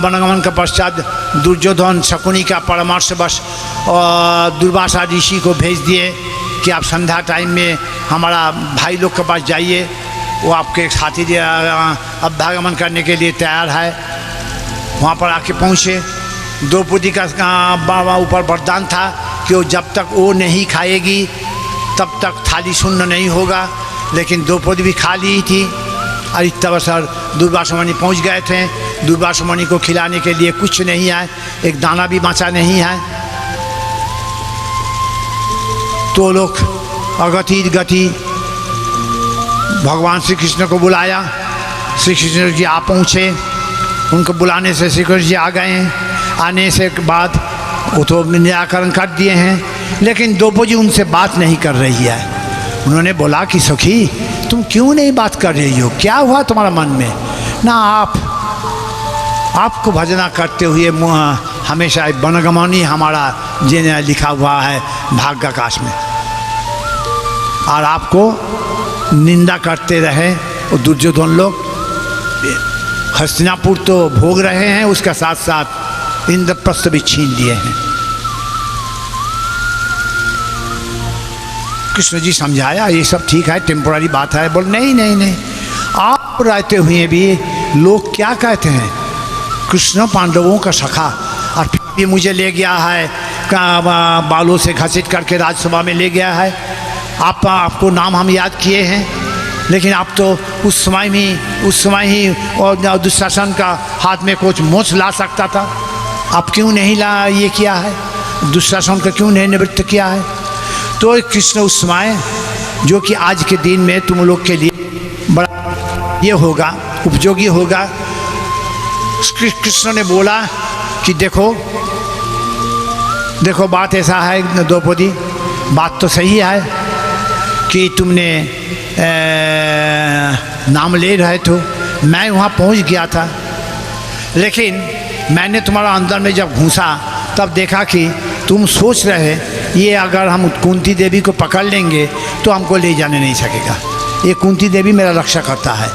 वनगमन के पश्चात दुर्योधन शकुनी का परामर्श बस दुर्वासा ऋषि को भेज दिए कि आप संध्या टाइम में हमारा भाई लोग के पास जाइए, वो आपके साथी अभ्यागमन करने के लिए तैयार है। वहाँ पर आके पहुँचे। द्रौपदी का बाबा ऊपर वरदान था कि वो जब तक वो नहीं खाएगी तब तक थाली शून्य नहीं होगा, लेकिन द्रौपदी भी खा ली थी। और इतना अवसर दुर्वासा मुनि पहुँच गए थे। दुर्वासा मुनि को खिलाने के लिए कुछ नहीं है, एक दाना भी बचा नहीं है। तो लोग अगति गति भगवान श्री कृष्ण को बुलाया। श्री कृष्ण जी आ पहुँचे, उनको बुलाने से श्री कृष्ण जी आ गए। आने से बाद वो तो निराकरण कर दिए हैं, लेकिन द्रौपदी उनसे बात नहीं कर रही है। उन्होंने बोला कि सखी तुम क्यों नहीं बात कर रही हो, क्या हुआ तुम्हारा मन में? ना आपको भजना करते हुए हमेशा वनगमनी हमारा जिन्हें लिखा हुआ है भाग्याकाश में, और आपको निंदा करते रहे वो दुर्योधन लोग। हस्तिनापुर तो भोग रहे हैं, उसका साथ साथ इंद्रप्रस्थ भी छीन लिए हैं। कृष्ण जी समझाया ये सब ठीक है, टेम्पोररी बात है। बोल नहीं नहीं नहीं, आप रहते हुए भी लोग क्या कहते हैं, कृष्ण पांडवों का सखा, और फिर भी मुझे ले गया है, बालों से घसीट करके राज्यसभा में ले गया है। आपको नाम हम याद किए हैं, लेकिन आप तो उस समय ही और दुशासन का हाथ में कुछ मोच ला सकता था, आप क्यों नहीं ये किया है, दुशासन का क्यों नहीं निवृत्त किया है? तो कृष्ण उस समय, जो कि आज के दिन में तुम लोग के लिए बड़ा ये होगा, उपयोगी होगा, कृष्ण ने बोला कि देखो बात ऐसा है द्रौपदी, बात तो सही है कि तुमने नाम ले रहे थे, मैं वहाँ पहुँच गया था, लेकिन मैंने तुम्हारा अंदर में जब घुसा तब देखा कि तुम सोच रहे ये अगर हम कुंती देवी को पकड़ लेंगे तो हमको ले जाने नहीं सकेगा, ये कुंती देवी मेरा रक्षा करता है,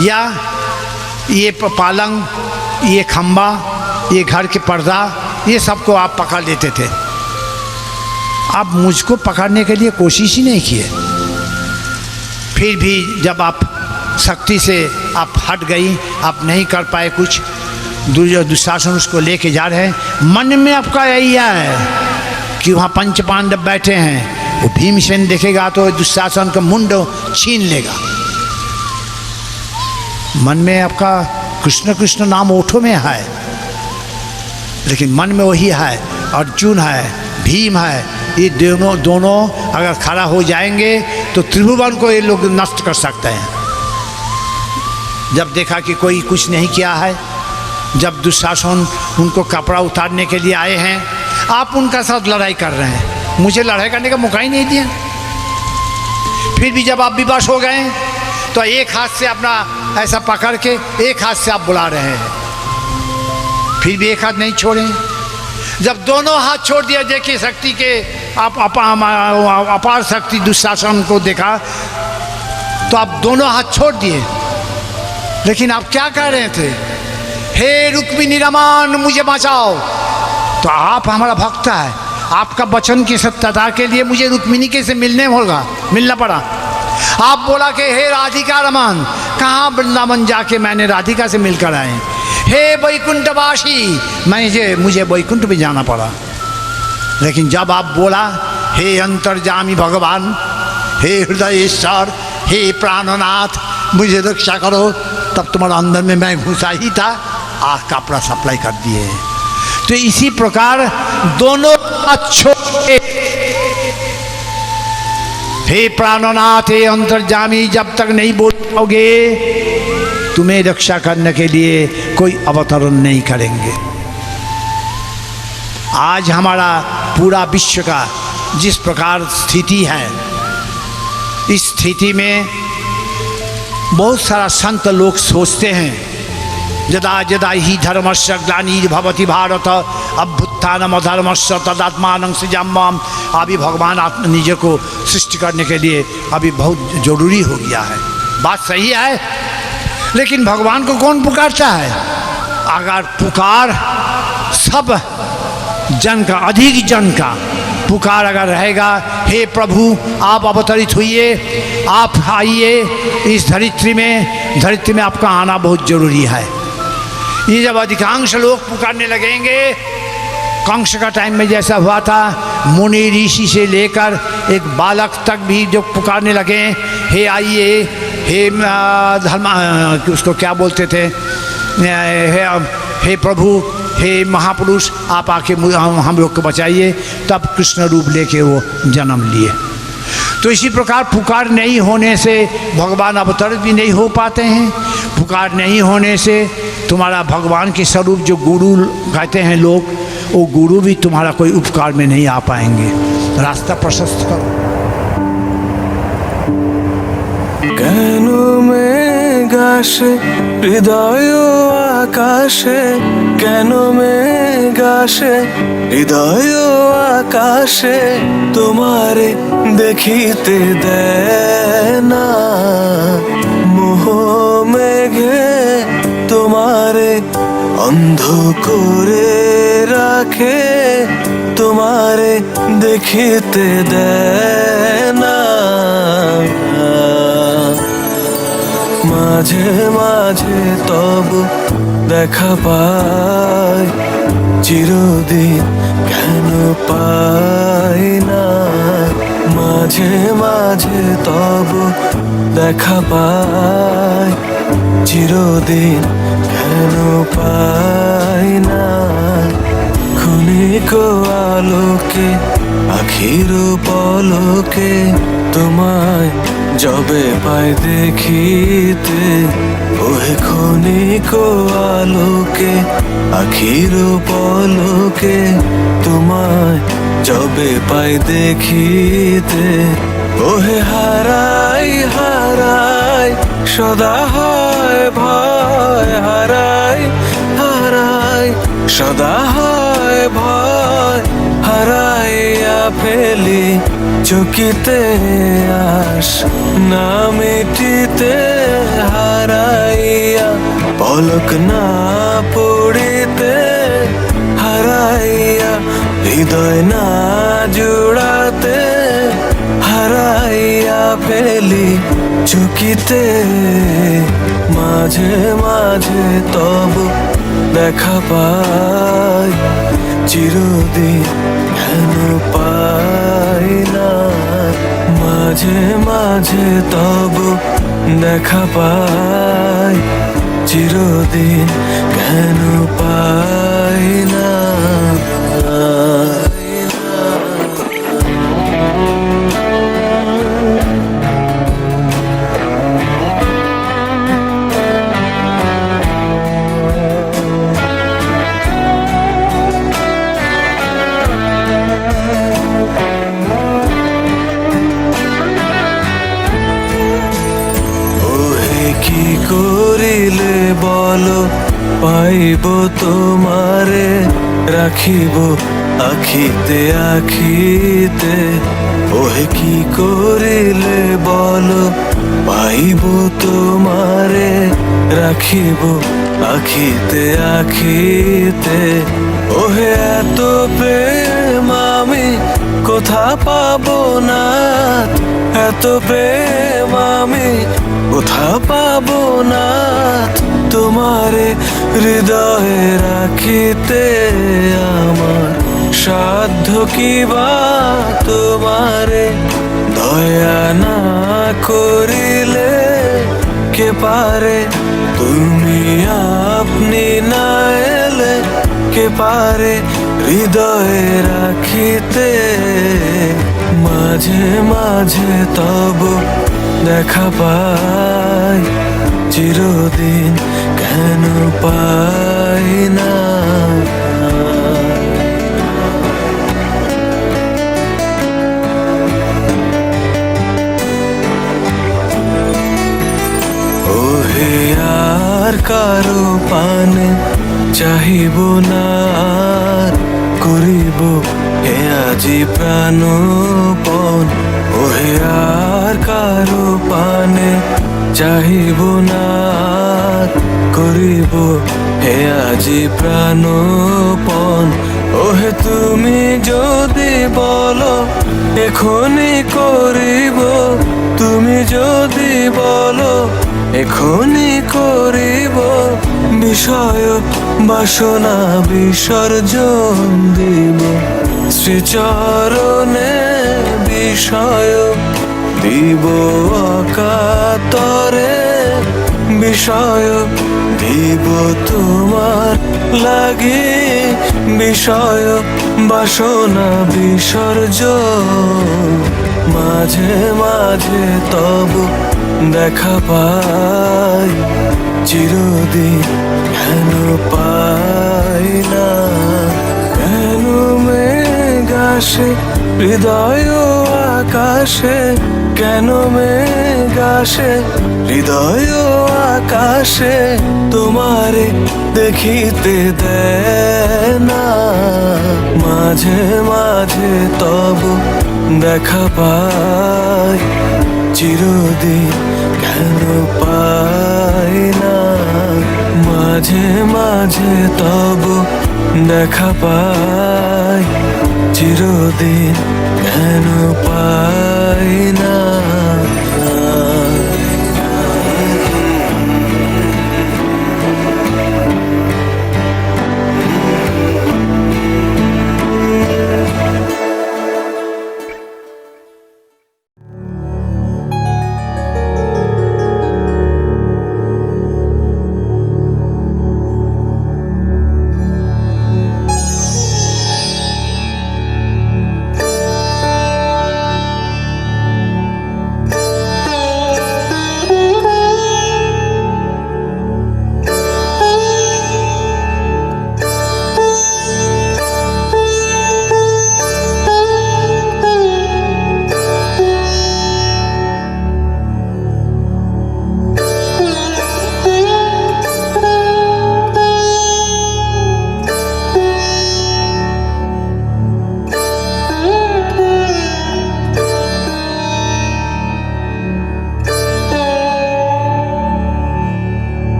या ये पालंग, ये खम्बा, ये घर के पर्दा, ये सबको आप पकड़ लेते थे। आप मुझको पकड़ने के लिए कोशिश ही नहीं किए। फिर भी जब आप शक्ति से आप हट गई, आप नहीं कर पाए कुछ, दुशासन उसको लेके जा रहे हैं। मन में आपका यही है कि वहाँ पंच पांडव बैठे हैं, वो भीमसेन देखेगा तो दुशासन का मुंड छीन लेगा। मन में आपका कृष्ण कृष्ण नाम ओठों में है, लेकिन मन में वही है, अर्जुन है, भीम है, ये दोनों अगर खड़ा हो जाएंगे तो त्रिभुवन को ये लोग नष्ट कर सकते हैं। जब देखा कि कोई कुछ नहीं किया है, जब दुशासन उनको कपड़ा उतारने के लिए आए हैं, आप उनका साथ लड़ाई कर रहे हैं, मुझे लड़ाई करने का मौका ही नहीं दिया। फिर भी जब आप विवश हो गए तो एक हाथ से अपना ऐसा पकड़ के एक हाथ से आप बुला रहे हैं, फिर भी एक हाथ नहीं छोड़े। जब दोनों हाथ छोड़ दिया, देखिए शक्ति के आप अपार शक्ति दुशासन को देखा तो आप दोनों हाथ छोड़ दिए, लेकिन आप क्या कह रहे थे, हे रुक्मिणी रमान मुझे बचाओ। तो आप हमारा भक्त है, आपका वचन की सत्यता के लिए मुझे रुक्मिणी के से मिलना पड़ा। आप बोला कि हे राधिका रमान, कहाँ वृंदावन जाके मैंने राधिका से मिलकर आए। हे वैकुंठवासी, मुझे वैकुंठ भी जाना पड़ा। लेकिन जब आप बोला हे अंतर्जामी भगवान, हे हृदयेश्वर, हे प्राणनाथ मुझे रक्षा करो, तब तुम्हारा अंदर में मैं घुसा ही था, आग का कपड़ा सप्लाई कर दिए। तो इसी प्रकार दोनों छोटे, हे प्राणनाथ, हे अंतर्जामी, जब तक नहीं बोल पाओगे तुम्हें रक्षा करने के लिए कोई अवतरण नहीं करेंगे। आज हमारा पूरा विश्व का जिस प्रकार स्थिति है, इस स्थिति में बहुत सारा संत लोग सोचते हैं यदा यदा ही धर्मस्य ग्लानिर्भवति भारत अभ्युत्थानम् अधर्मस्य तदात्मानं सृजाम्यहम्। अभी भगवान निज को सृष्टि करने के लिए अभी बहुत जरूरी हो गया है। बात सही है, लेकिन भगवान को कौन पुकारता है? अगर पुकार सब जन का, अधिक जन का पुकार अगर रहेगा, हे प्रभु आप अवतरित हुइए, आप आइए इस धरित्री में आपका आना बहुत जरूरी है। ये जब अधिकांश लोग पुकारने लगेंगे, कंस का टाइम में जैसा हुआ था, मुनि ऋषि से लेकर एक बालक तक भी जो पुकारने लगे, हे आइए, हे धर्म, उसको क्या बोलते थे, हे प्रभु, हे महापुरुष आप आके हम लोग को बचाइए, तब कृष्ण रूप लेके वो जन्म लिए। तो इसी प्रकार पुकार नहीं होने से भगवान अवतरित भी नहीं हो पाते हैं। पुकार नहीं होने से तुम्हारा भगवान के स्वरूप जो गुरु कहते हैं लोग, वो गुरु भी तुम्हारा कोई उपकार में नहीं आ पाएंगे। रास्ता प्रशस्त करो। কেন মেঘাসে হৃদয় আকাশে, কেন মেঘাসে হৃদয় আকাশে, তোমারে দেখিতে দেয় না মোহ মেঘে, তোমারে অন্ধ করে রাখে, তোমারে দেখিতে দেয় না। মাঝে মাঝে তব দেখা পাই, চিরদিন কেন পাই না। মাঝে মাঝে তব দেখা পাই, চিরদিন কেন পাই না। ক্ষণিক আলোকে আখির পলকে, তোমায় যবে পাই দেখিতে, ওহে ক্ষণিক আলোকে আখির পলকে, তোমায় যবে পাই দেখিতে, ওহে হারাই হারাই সদা হয় ভয়, হারাই হারাই সদা হয় ভয়, হারাইয়া ফেলি চকিতে আস না মিটিতে, হারাইয়া পলক না পড়িতে, হারাইয়া হৃদয় না জুড়াতে, হারাইয়া ফেলি চকিতে। মাঝে মাঝে তব দেখা পাই, চিরদিন কেন পাই না। মাঝে মাঝে তব দেখা পাই, চিরদিন কেন পাই না। করিলে বলো পাইব তোমারে, রাখিব আখিতে আখিতে, ওহে কি করিলে বলো পাইব তোমারে, রাখিব আখিতে আখিতে, ওহে এত প্রেম আমি কোথা পাবো না, এত প্রেম আমি কোথা পাবো না। তোমারে হৃদয়ে রাখিতে আমার সাধ্য কি বা, তোমারে দয়া না করিলে কে পারে, তুমি আপনি না এলে কে পারে হৃদয়ে রাখিতে। মাঝে মাঝে তব দেখা পাই, চিরদিন কেন পাই না। চাহিব না আর করিব হে আজি প্রাণপণ ওহে আর কারো পানে চাহিব না আর করিব হে আজি প্রাণপণ ওহে তুমি যদি বলো এখনি করিব তুমি যদি বলো এখনি করিব বিষয় বাসনা বিসর্জন দিব শ্রীচরণে বিষয় দিব অকাতরে বিষয় দিব তোমার লাগি বিষয় বাসনা বিসর্জন মাঝে মাঝে তব দেখা পাই চিরদিন কেন পাই না কেন মেঘ আসে হৃদয় আকাশে কেন মেঘ আসে হৃদয় আকাশে তোমারে দেখিতে দেয় না মাঝে মাঝে তব দেখা পাই চিরদিন কেন পাই না মাঝে মাঝে তব দেখা পাই চিরদিন কেন পাই না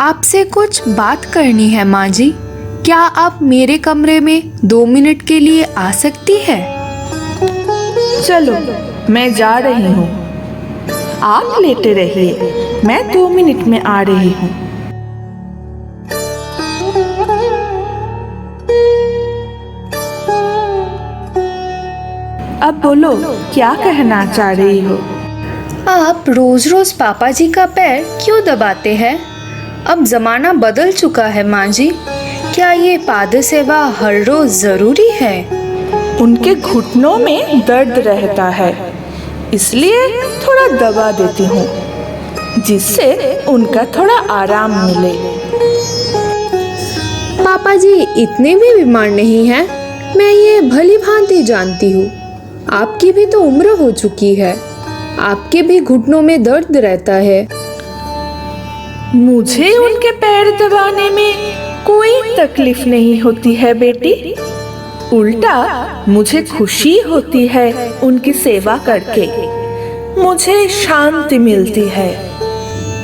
आपसे कुछ बात करनी है माँ जी। क्या आप मेरे कमरे में 2 मिनट के लिए आ सकती है? चलो मैं जा रही हूँ, आप लेटे रहिए, मैं 2 मिनट में आ रही हूँ। अब बोलो क्या कहना चाह रही हो? आप रोज रोज पापा जी का पैर क्यों दबाते हैं? अब जमाना बदल चुका है माँ जी। क्या ये पाद सेवा हर रोज जरूरी है? उनके घुटनों में दर्द रहता है, इसलिए थोड़ा दबा देती हूँ जिससे उनका थोड़ा आराम मिले। पापा जी इतने भी बीमार नहीं हैं, मैं ये भली भांति जानती हूँ। आपकी भी तो उम्र हो चुकी है, आपके भी घुटनों में दर्द रहता है। मुझे उनके पैर दबाने में कोई तकलीफ नहीं होती है बेटी, उल्टा मुझे खुशी होती है उनकी सेवा करके, मुझे शांति मिलती है।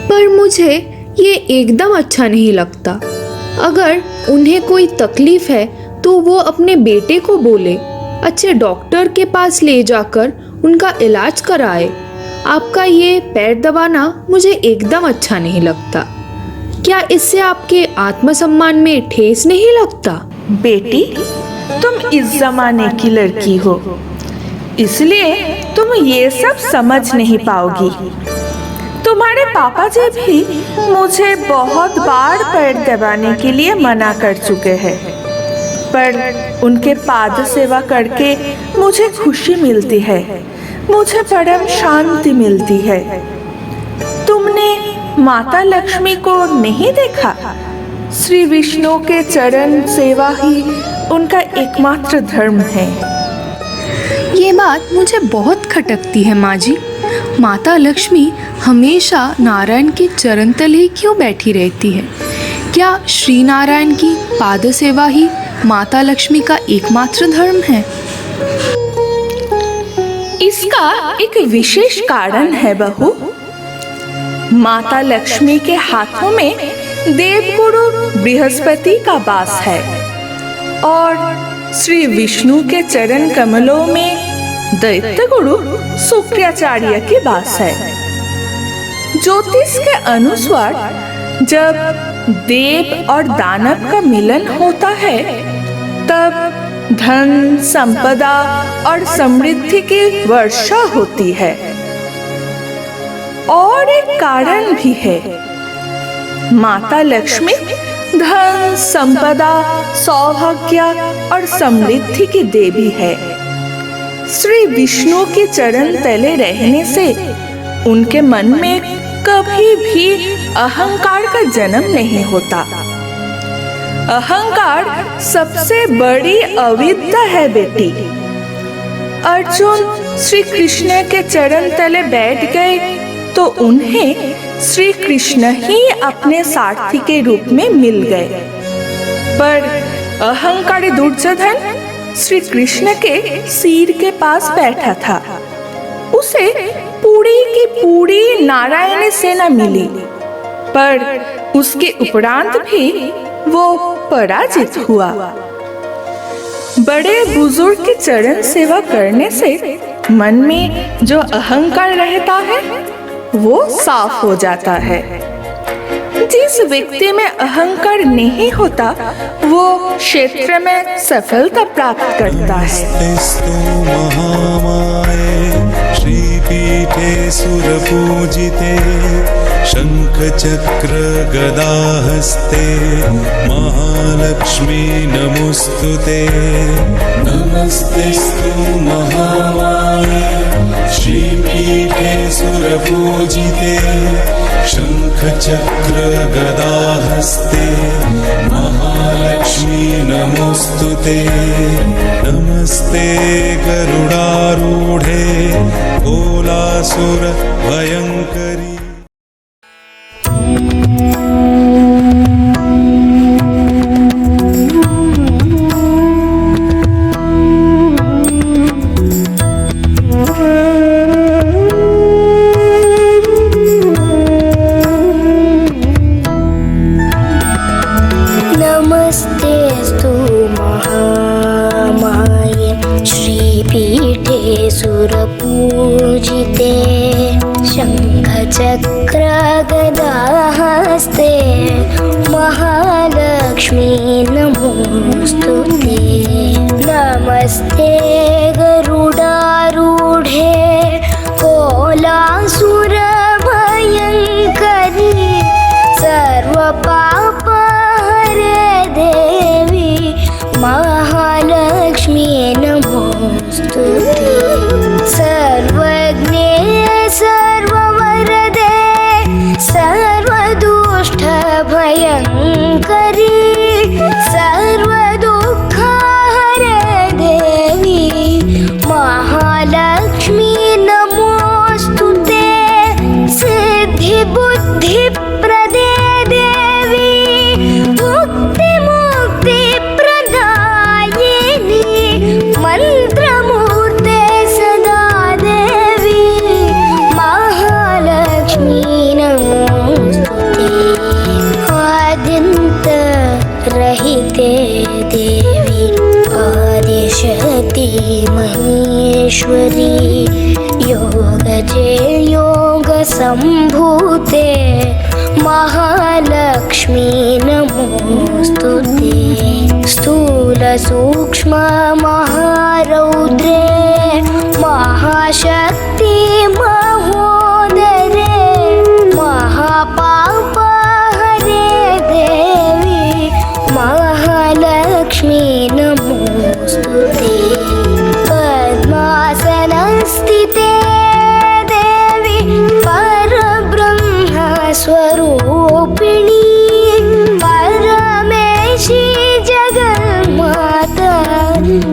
पर मुझे ये एकदम अच्छा नहीं लगता। अगर उन्हें कोई तकलीफ है तो वो अपने बेटे को बोले, अच्छे डॉक्टर के पास ले जाकर उनका इलाज कराए। आपका ये पैर दबाना मुझे एकदम अच्छा नहीं लगता। क्या इससे आपके आत्मसम्मान में ठेस नहीं लगता? बेटी तुम इस जमाने की लड़की हो, इसलिए तुम ये सब समझ नहीं पाओगी। तुम्हारे पापा जी भी मुझे बहुत बार पैर दबाने के लिए मना कर चुके हैं, पर उनके पाद सेवा करके मुझे खुशी मिलती है, मुझे परम शांति मिलती है। तुमने माता लक्ष्मी को नहीं देखा? श्री विष्णु के चरण सेवा ही उनका एकमात्र धर्म है। ये बात मुझे बहुत खटकती है माँ जी। माता लक्ष्मी हमेशा नारायण के चरण तले ही क्यों बैठी रहती है? क्या श्री नारायण की पाद सेवा ही माता लक्ष्मी का एकमात्र धर्म है? इसका एक विशेष कारण है बहू। माता लक्ष्मी के हाथों में देवगुरु बृहस्पति का वास है और श्री विष्णु के चरण कमलों में दैत्य गुरु शुक्राचार्य की वास है। ज्योतिष के अनुसार जब देव और दानव का मिलन होता है तब धन, संपदा और समृद्धि की वर्षा होती है। और एक कारण भी है, माता लक्ष्मी धन, संपदा, सौभाग्य और समृद्धि की देवी है। श्री विष्णु के चरण तले रहने से उनके मन में कभी भी अहंकार का जन्म नहीं होता। अहंकार सबसे बड़ी अविद्या है बेटी। अर्जुन श्री कृष्ण के चरण तले बैठ गए तो उन्हें श्री कृष्ण ही अपने सारथी के रूप में मिल गए। पर अहंकारी दुर्योधन श्री कृष्ण के सिर के पास बैठा था। उसे पूरी की पूरी नारायणी सेना मिली, पर उसके उपरांत भी वो पराजित हुआ। बड़े बुजुर्ग के चरण सेवा करने से मन में जो अहंकार रहता है वो साफ हो जाता है। जिस व्यक्ति में अहंकार नहीं होता वो क्षेत्र में सफलता प्राप्त करता है। श्रीपीठे सुरपूजिते शंख चक्र गदा हस्ते महालक्ष्मी नमोस्तुते। नमस्तेस्तु महामाये श्रीपीठे सुरपूजिते शंख चक्र गदा हस्ते महालक्ष्मी नमोस्तुते। नमस्ते गरुडारूढ़े भोलासुर भयंकरी। नमस्तेस्तु महामाये श्रीपीठे सुरपूजिते शंखचक्र गदाहस्ते महालक्ष्मी नमोस्तुते। नमस्ते गरुडारूढ़े कोलासुर भयंकरी सर्वपापहरे देवी महालक्ष्मी नमोस्तुते। सर्वज्ञे सर्ववरदे सर्वदुष्ट भयंकरी सर्वदुःखहरे देवी महालक्ष्मी नमोस्तुते। सिद्धि बुद्धि प्रदे देवी मुक्ति मुक्ति प्रदायिनी मंत्रमूर्ते सदा देवी महालक्ष्मी नमोस्तुते। आद्यंत रहिते देवी आदिशक्ति महेश्वरी योगजे योग संभूते महालक्ष्मी नमोस्तुते। स्थूल सूक्ष्म महारौद्रे महाशक्ति महोदरे महापापहरे देवी महालक्ष्मी नमोस्तुते। पद्मासनस्थिते देवी परब्रह्म स्वरूपिणी परमेशी जगन्माता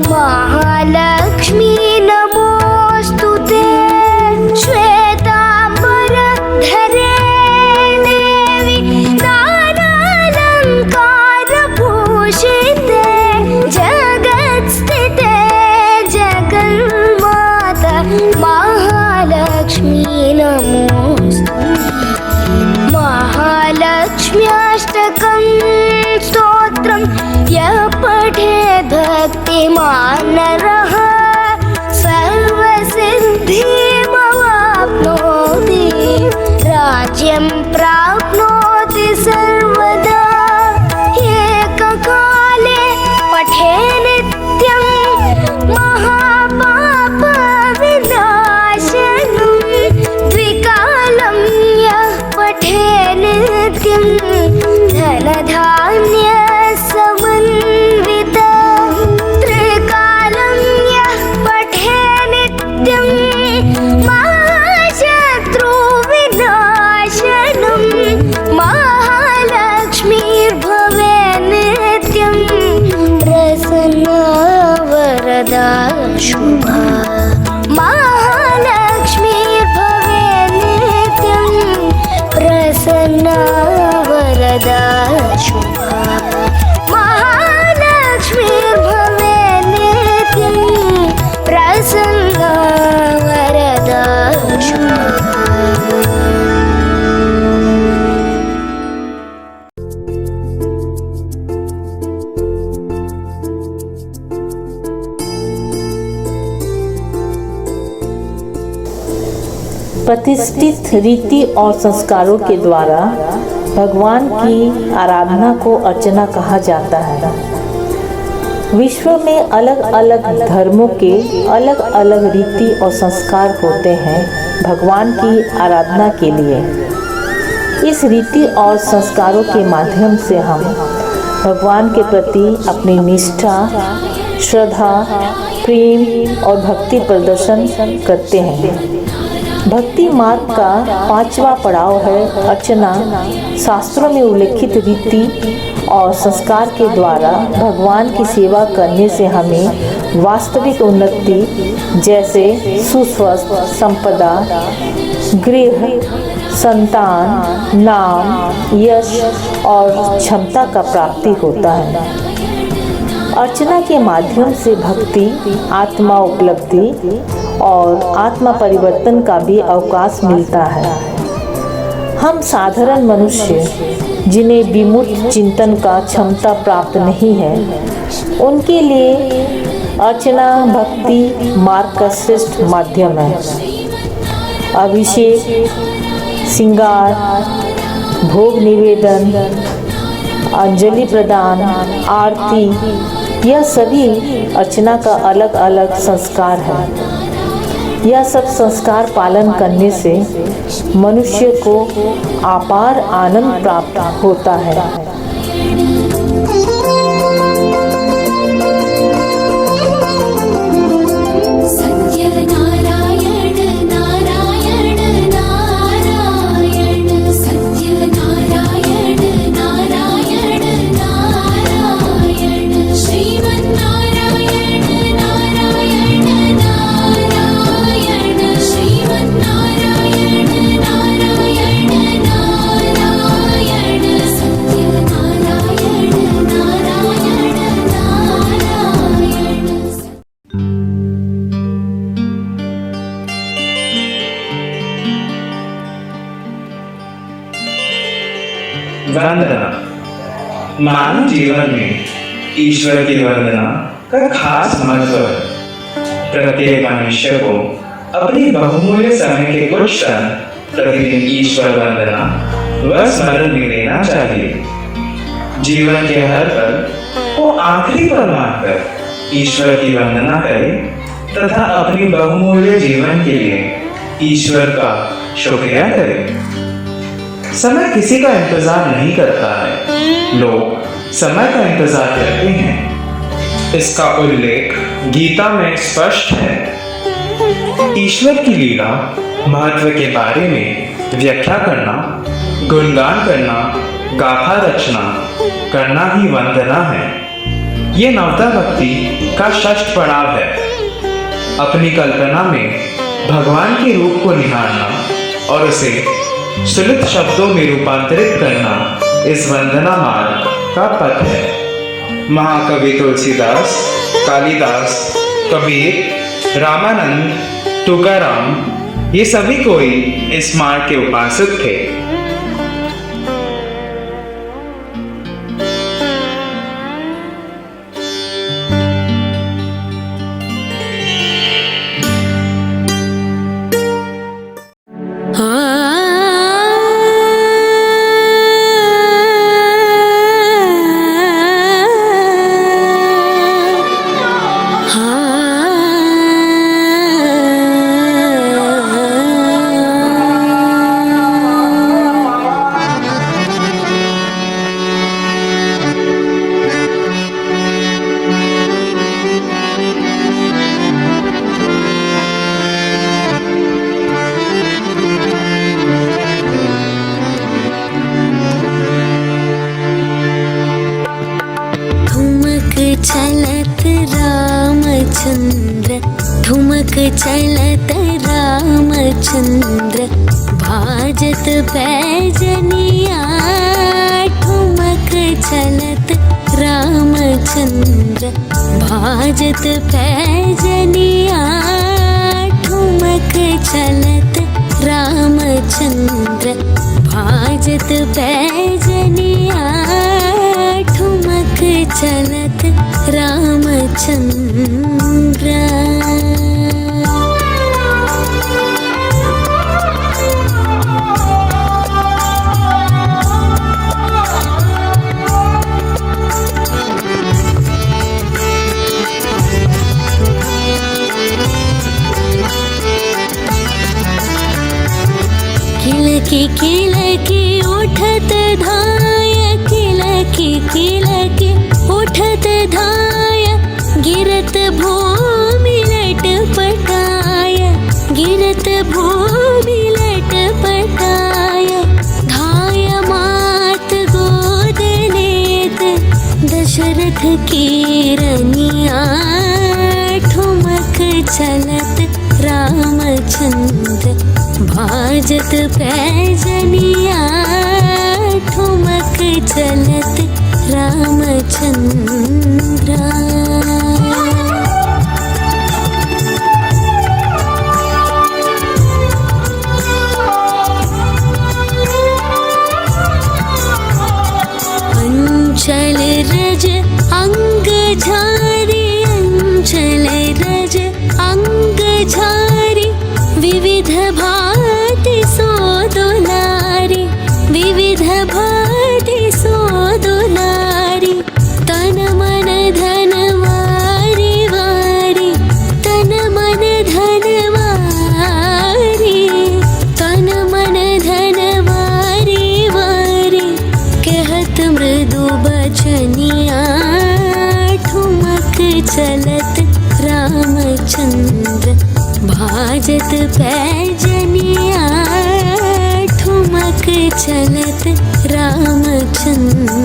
महालक्ष्मी नमोस्तुते। महालक्ष्म्याष्टकं स्तोत्रं यः पठेत् भक्तिमान् नरः सर्वसिद्धिमवाप्नोति राज्यं प्राप्नोति सर्वदा एककाले पठे नित्यं महापापविनाशनं द्विकालं यः पठे नित्यं धनधान्यसमन्वितं त्रिकालं यः पठे नित्यं महाशत्रुविनाशनं महालक्ष्मीर्भवे नित्यं प्रसन्ना वरदा शुभा महालक्ष्मीर्भवे नित्यं प्रसन्ना वरदा शुभा महालक्ष्मीर्भवे नित्यं प्रसन्ना वरदा शुभा। प्रतिष्ठित रीति और संस्कारों के द्वारा भगवान की आराधना को अर्चना कहा जाता है। विश्व में अलग अलग धर्मों के अलग अलग रीति और संस्कार होते हैं भगवान की आराधना के लिए। इस रीति और संस्कारों के माध्यम से हम भगवान के प्रति अपनी निष्ठा, श्रद्धा, प्रेम और भक्ति प्रदर्शन करते हैं। भक्ति मार्ग का 5वां पड़ाव है अर्चना। शास्त्रों में उल्लेखित रीति और संस्कार के द्वारा भगवान की सेवा करने से हमें वास्तविक उन्नति जैसे सुस्वस्थ संपदा, गृह, संतान, नाम, यश और क्षमता का प्राप्ति होता है। अर्चना के माध्यम से भक्ति, आत्मा उपलब्धि और आत्मा परिवर्तन का भी अवकाश मिलता है। हम साधारण मनुष्य जिन्हें विमुक्त चिंतन का क्षमता प्राप्त नहीं है, उनके लिए अर्चना भक्ति मार्ग का श्रेष्ठ माध्यम है। अभिषेक, श्रृंगार, भोग निवेदन, अंजलि प्रदान, आरती, यह सभी अर्चना का अलग अलग संस्कार है। यह सब संस्कार पालन करने से मनुष्य को अपार आनंद प्राप्त होता है। वंदना। मानव जीवन में ईश्वर की वंदना का खास महत्व है। प्रत्येक मनुष्य को अपनी बहुमूल्य समय के कुछ क्षण प्रतिदिन ईश्वर वंदना व स्मरण में लेना चाहिए। जीवन के हर पल को आखिरी पल मानकर ईश्वर की वंदना करें तथा अपनी बहुमूल्य जीवन के लिए ईश्वर का शुक्रिया करें। समय किसी का इंतजार नहीं करता है, लोग समय का इंतजार करते हैं। इसका उल्लेख गीता में स्पष्ट है। ईश्वर की लीला महत्व के बारे में व्याख्या करना, गुणगान करना, गाथा रचना करना ही वंदना है। ये नवता भक्ति का षष्ठ पड़ाव है। अपनी कल्पना में भगवान के रूप को निहारना और उसे सुलित शब्दों में रूपांतरित करना इस वंदना मार्ग का पथ है। महाकवि तुलसीदास, कालिदास, कबीर, रामानंद, तुकाराम, ये सभी कोई इस मार्ग के उपासक थे। चलत रामचंद्र ठुमक चलत रामचंद्र भाजत पैजनिया ठुमक चलत रामचंद्र भाजत पैजनिया ठुमक चलत रामचंद्र भाजत पैजनिया ठुमक चलत रामचंद्र। किलकी किलकी उठत धाय किलकी किलकी उठत धाय गिरत भूमि लटपटाय गिरत भूमि लटपटाय धाय मात गोद लेत दशरथ की रनिया ठुमक चलत रामचंद्र भाजत पैजनिया ठुमक चलत रामचंद्र। अंचल रज अंग झारी अंचल रज अंग झारी विविध भाति सोदुलारी विविध भाति सोदुलारी तन मन धन वारी वारी तन मन धन वारी तन मन धन वारी वारी कहत मृदु बचनिया ठुमक चलत रामचंद्र भाजत पैजनिया ठुमक चलत रामचंद्र।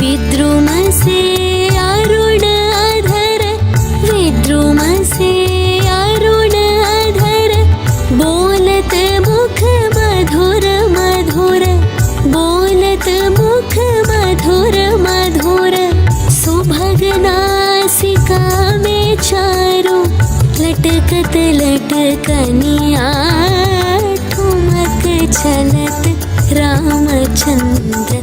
विद्रुम से अरुण अधर विद्रुम से अरुण अधर बोलत मुख मधुर मधुर बोलत मुख मधुर मधुर सुभग नासिका में चारों लटकत लटकनिया ठुमक चलत रामचंद्र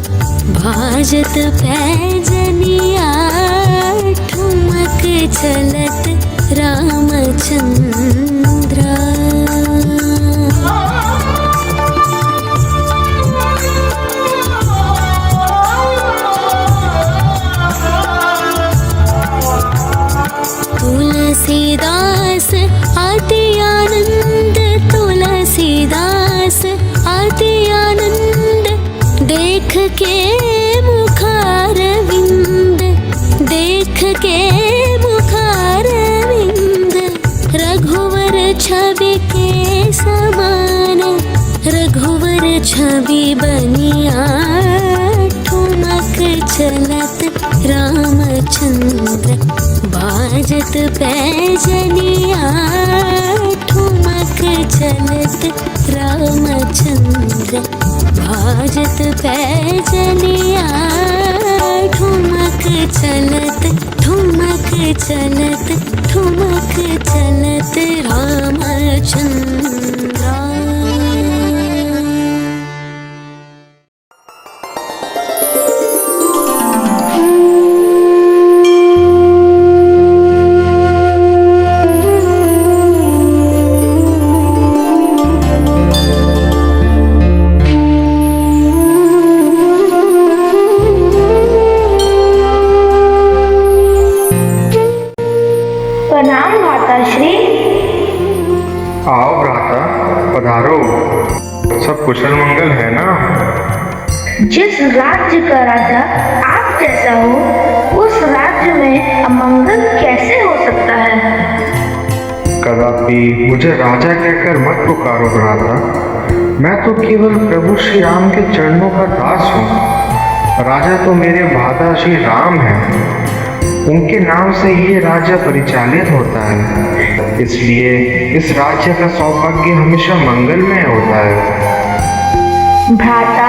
भाजत पैजनिया ठुमक चलत रामचंद्र। तुलसीदास अति आनंद तुलसीदास अति आनंद देख के मुखारविंद देख के मुखारविंद रघुवर छवि के समान रघुवर छवि बनिया ठुमक चलत रामचंद्र बाजत पैजनिया ठुमक चलत रामचंद्र भाजत पैजनिया ठुमक चलत ठुमक चलत ठुमक चलत रामचंद्र। आओ भ्राता सब कुशल मंगल है ना? जिस राज्य का राजा आप जैसा हो, उस राज्य में अमंगल कैसे हो सकता है? कदापि मुझे राजा कहकर मत पुकारो भ्राता। मैं तो केवल प्रभु श्री राम के चरणों का दास हूँ। राजा तो मेरे भ्राता श्री राम हैं। उनके नाम से ये राज्य परिचालित होता है, इसलिए इस राज्य का सौभाग्य हमेशा मंगलमय होता है। भ्राता,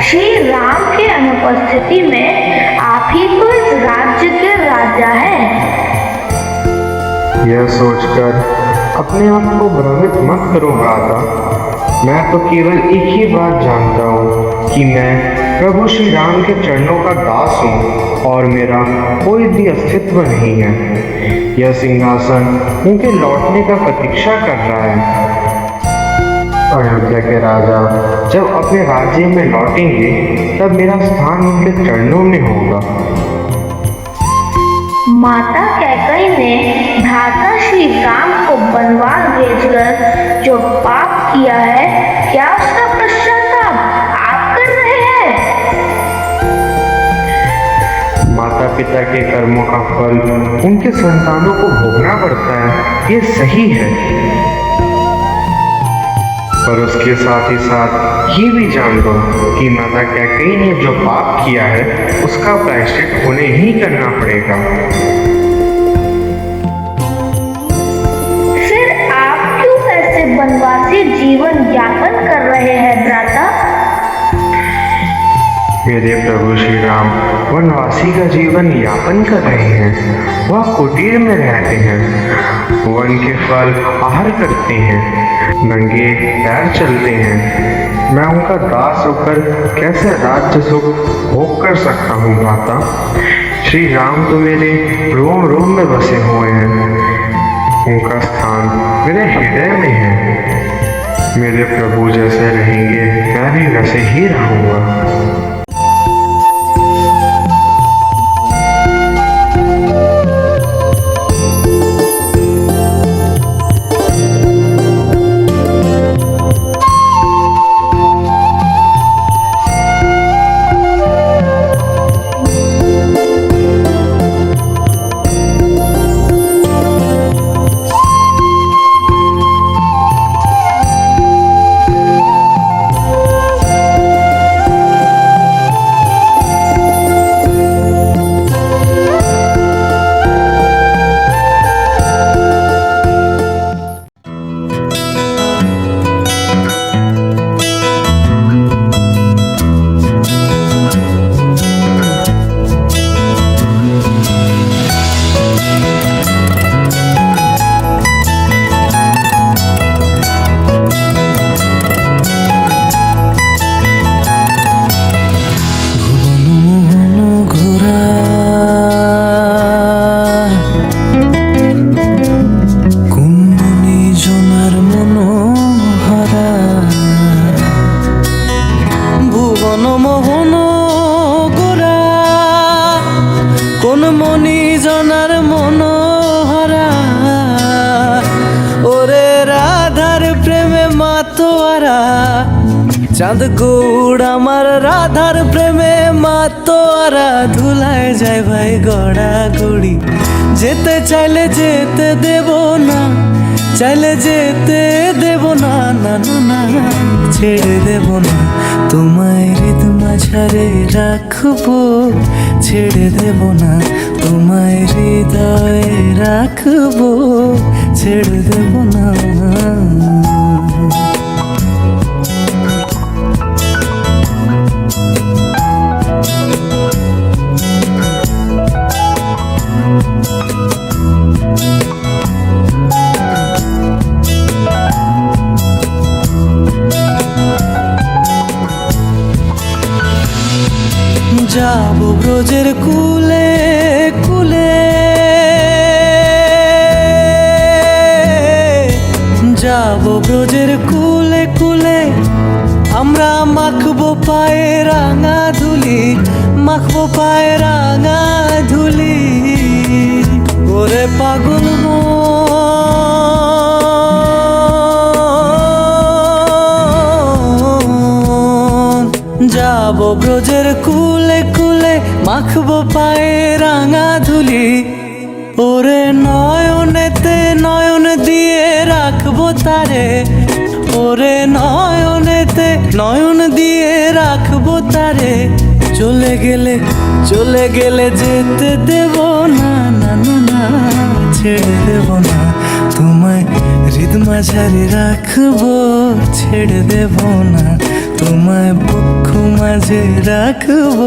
श्री राम के अनुपस्थिति में आप ही तो इस राज्य के राजा हैं। यह सोचकर अपने आप को भ्रमित मत करो भ्राता। मैं तो केवल एक ही बात जानता हूँ कि मैं प्रभु श्री राम के चरणों का दास हूँ और मेरा कोई भी अस्तित्व नहीं है। यह सिंहासन उनके लौटने का प्रतीक्षा कर रहा है। अयोध्या के राजा जब अपने राज्य में लौटेंगे तब मेरा स्थान उनके चरणों में होगा। माता कैकेयी ने भ्राता श्री राम को बनवास भेजकर जो पाप किया है, क्या उसका पश्चाताप आप कर रहे हैं? माता पिता के कर्मों का फल उनके संतानों को भोगना पड़ता है, ये सही है। पर उसके साथ ही साथ ये भी जान लो कि माता कैकेयी ने जो पाप किया है उसका प्रायश्चित उन्हें ही करना पड़ेगा। फिर आप क्यों ऐसे वनवासी जीवन यापन कर रहे हैं भ्राता? मेरे प्रभु श्री राम वनवासी का जीवन यापन कर रहे हैं। वह कुटीर में रहते हैं, वन के फल आहार करते हैं, नंगे पैर चलते हैं। मैं उनका दास होकर कैसे राज्य सुख भोग कर सकता हूँ भ्राता? श्री राम तो मेरे रोम रोम में बसे हुए हैं। उनका स्थान मेरे हृदय में है। मेरे प्रभु जैसे रहेंगे मैं भी वैसे ही रहूँगा। চাঁদ গৌড় আমার রাধার প্রেমে মাতোয়ারা ধুলায় যায় ভাই গড়া গড়ি যেতে চাইলে যেতে দেব না চাইলে যেতে দেব না না না না ছেড়ে দেব না তোমায় হৃদ মাঝারে রাখবো ছেড়ে দেব না তোমায় হৃদয়ে রাখবো ছেড়ে দেব না যাবো ব্রজের কুলে কুলে যাবো ব্রজের কুলে কুলে আমরা মাখবো পায়ে রাঙা ধুলি মাখবো পায়ে রাঙা ধুলি ওরে পাগল মন যাবো ব্রজের কুলে কুলে, মাখবো পায়ে রাঙা ধুলি। ওরে নয়নেতে নয়ন দিয়ে রাখবো তারে, ওরে নয়নেতে নয়ন দিয়ে রাখবো তারে। চলে গেলে যেতে দেব না, না না না, ছেড়ে দেব না তোমায় হৃদ মাঝারে রাখবো, ছেড়ে দেব না তোমায় বক্ষ মাঝে রাখবো,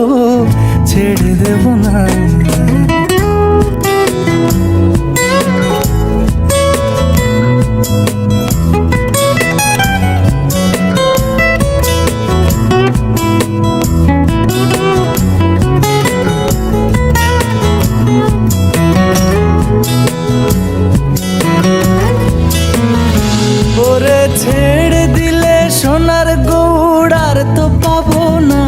ছেড়ে দেব না। ওরে ছেড়ে দিলে সোনার গৌড় আর তো পাবো না,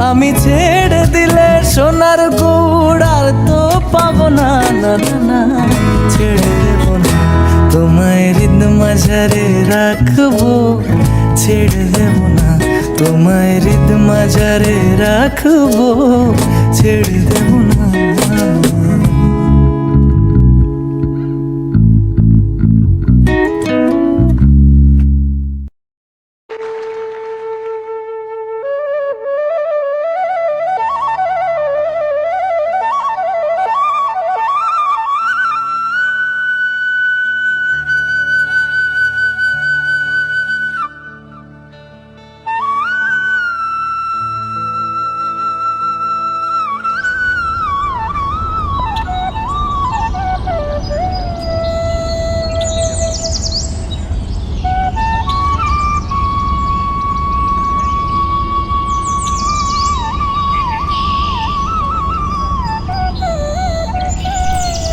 আমি ছেড়ে দিলে সোনার গৌড় আর তো পাবো না, না না না, ছেড়ে দেব না তোমায় হৃদ মাঝারে রাখবো, ছেড়ে দেব না তোমায় হৃদ মাঝারে রাখবো, ছেড়ে দেব না।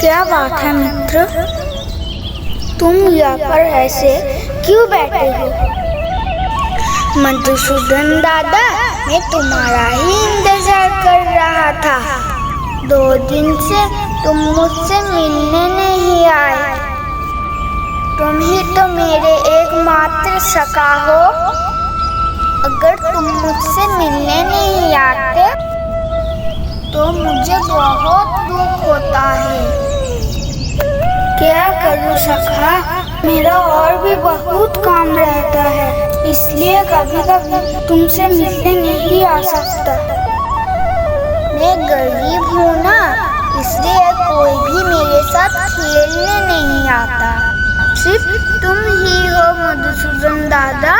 क्या बात है मित्र, तुम यहाँ पर ऐसे क्यों बैठे हो? मधुसूदन दादा, मैं तुम्हारा ही इंतजार कर रहा था। 2 दिन से तुम मुझसे मिलने नहीं आए। तुम ही तो मेरे एकमात्र सखा हो। अगर तुम मुझसे मिलने नहीं आते तो मुझे बहुत दुख होता है। क्या करूं सखा, मेरा और भी बहुत काम रहता है, इसलिए कभी कभी तुमसे मिलने नहीं आ सकता। मैं गरीब हूँ ना, इसलिए कोई भी मेरे साथ खेलने नहीं आता। सिर्फ तुम ही हो मधुसूदन दादा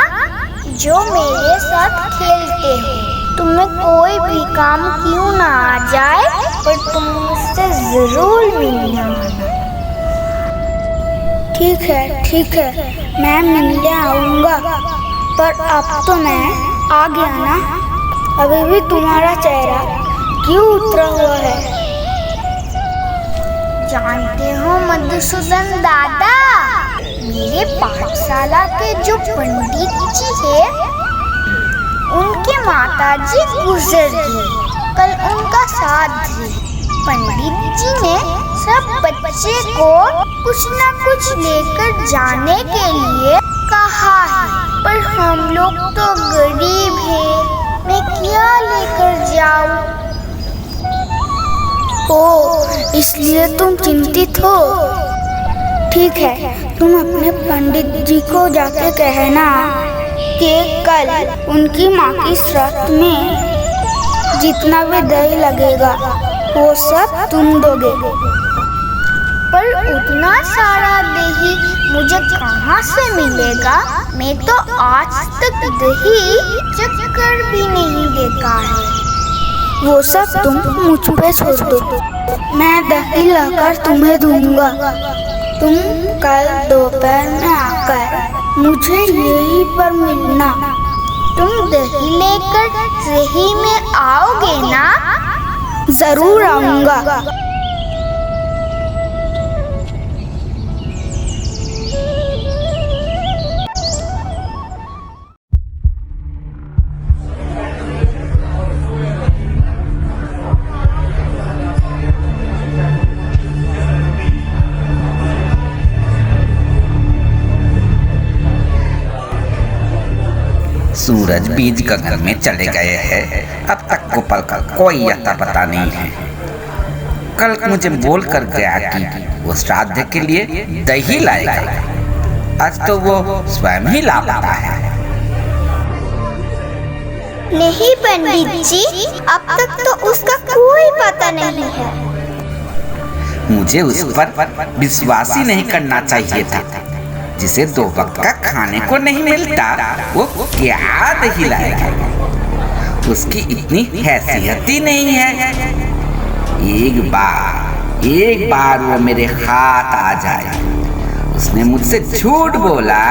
जो मेरे साथ खेलते हो। तुम्हें कोई भी काम क्यों ना आ जाए, पर तुम मुझसे जरूर मिलने आना। ठीक है, मैं मिलने आऊँगा, पर अब तो मैं आ गया ना। अभी भी तुम्हारा चेहरा क्यों उतरा हुआ है? जानते हो मधुसूदन दादा, मेरे पाठशाला के जो पंडित जी है, उनके माताजी गुजर गई। कल उनका श्राद्ध। पंडित जी ने सब बच्चे को कुछ न कुछ लेकर जाने के लिए कहा है, पर हम लोग तो गरीब हैं, मैं क्या लेकर जाऊं? ओह, इसलिए तुम चिंतित हो। ठीक है, तुम अपने पंडित जी को जाके कहना कि कल उनकी माँ की श्राद्ध में जितना भी दही लगेगा वो सब तुम दोगे। पर उतना सारा दही मुझे कहाँ से मिलेगा? मैं तो आज तक दही चक्कर भी नहीं देखा है। वो सब तुम मुझ पे छोड़ दो, मैं दही लाकर तुम्हें दूंगा। तुम कल दोपहर में आकर मुझे यहीं पर मिलना। तुम दही लेकर सही में आओगे ना? जरूर आऊंगा। सूरज बीज गगन में चले गए हैं। अब तक गोपाल का कोई अता पता नहीं है। कल मुझे बोल कर गया कि वो श्राद्ध के लिए दही लाएगा। आज तो वो स्वयं ही लापता है। नहीं पंडित जी, अब तक तो उसका कोई पता नहीं है। मुझे उस पर विश्वास ही नहीं करना चाहिए था। जिसे 2 वक्त का खाने को नहीं मिलता वो क्या दही लाएगा। उसकी इतनी हैसियत ही नहीं है। एक बार वो मेरे हाथ आ जाए। उसने मुझसे झूठ बोला,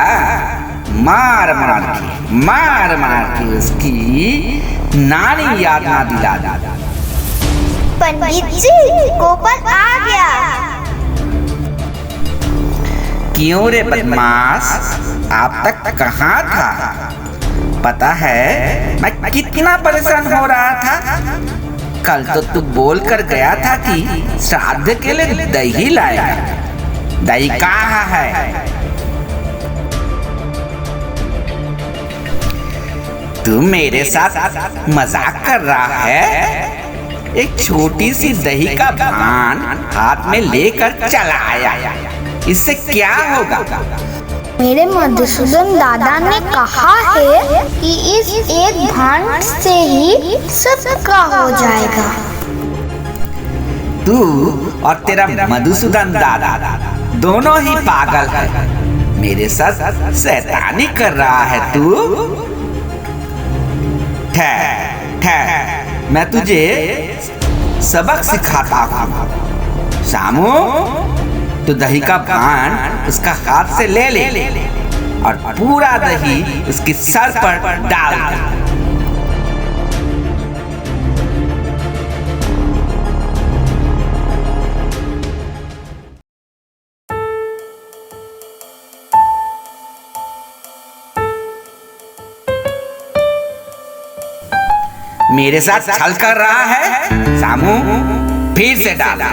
मार मार के उसकी नानी याद ना दिला दी। पंडित जी, गोपाल आ गया। क्यों रे बदमाश, आप तक कहाँ था? पता है मैं कितना परेशान हो रहा था। कल तो तू बोल कर गया था कि श्राद्ध के लिए दही लाएगा। दही कहाँ है? तू मेरे साथ मजाक कर रहा है। एक छोटी सी दही का भान हाथ में लेकर चला आया। इससे क्या होगा? मेरे मधुसूदन दादा ने कहा है कि इस एक भांड से ही सबका हो जाएगा। तू और तेरा मधुसूदन दादा दोनों ही पागल है। मेरे साथ शैतानी कर रहा है तू। ठहर, मैं तुझे सबक सिखाता हूँ। शामू, तो दही का भान उसका हाथ से ले ले और पूरा दही उसके सर पर डाल दे। मेरे साथ छल कर रहा है शामू, फिर से डाला।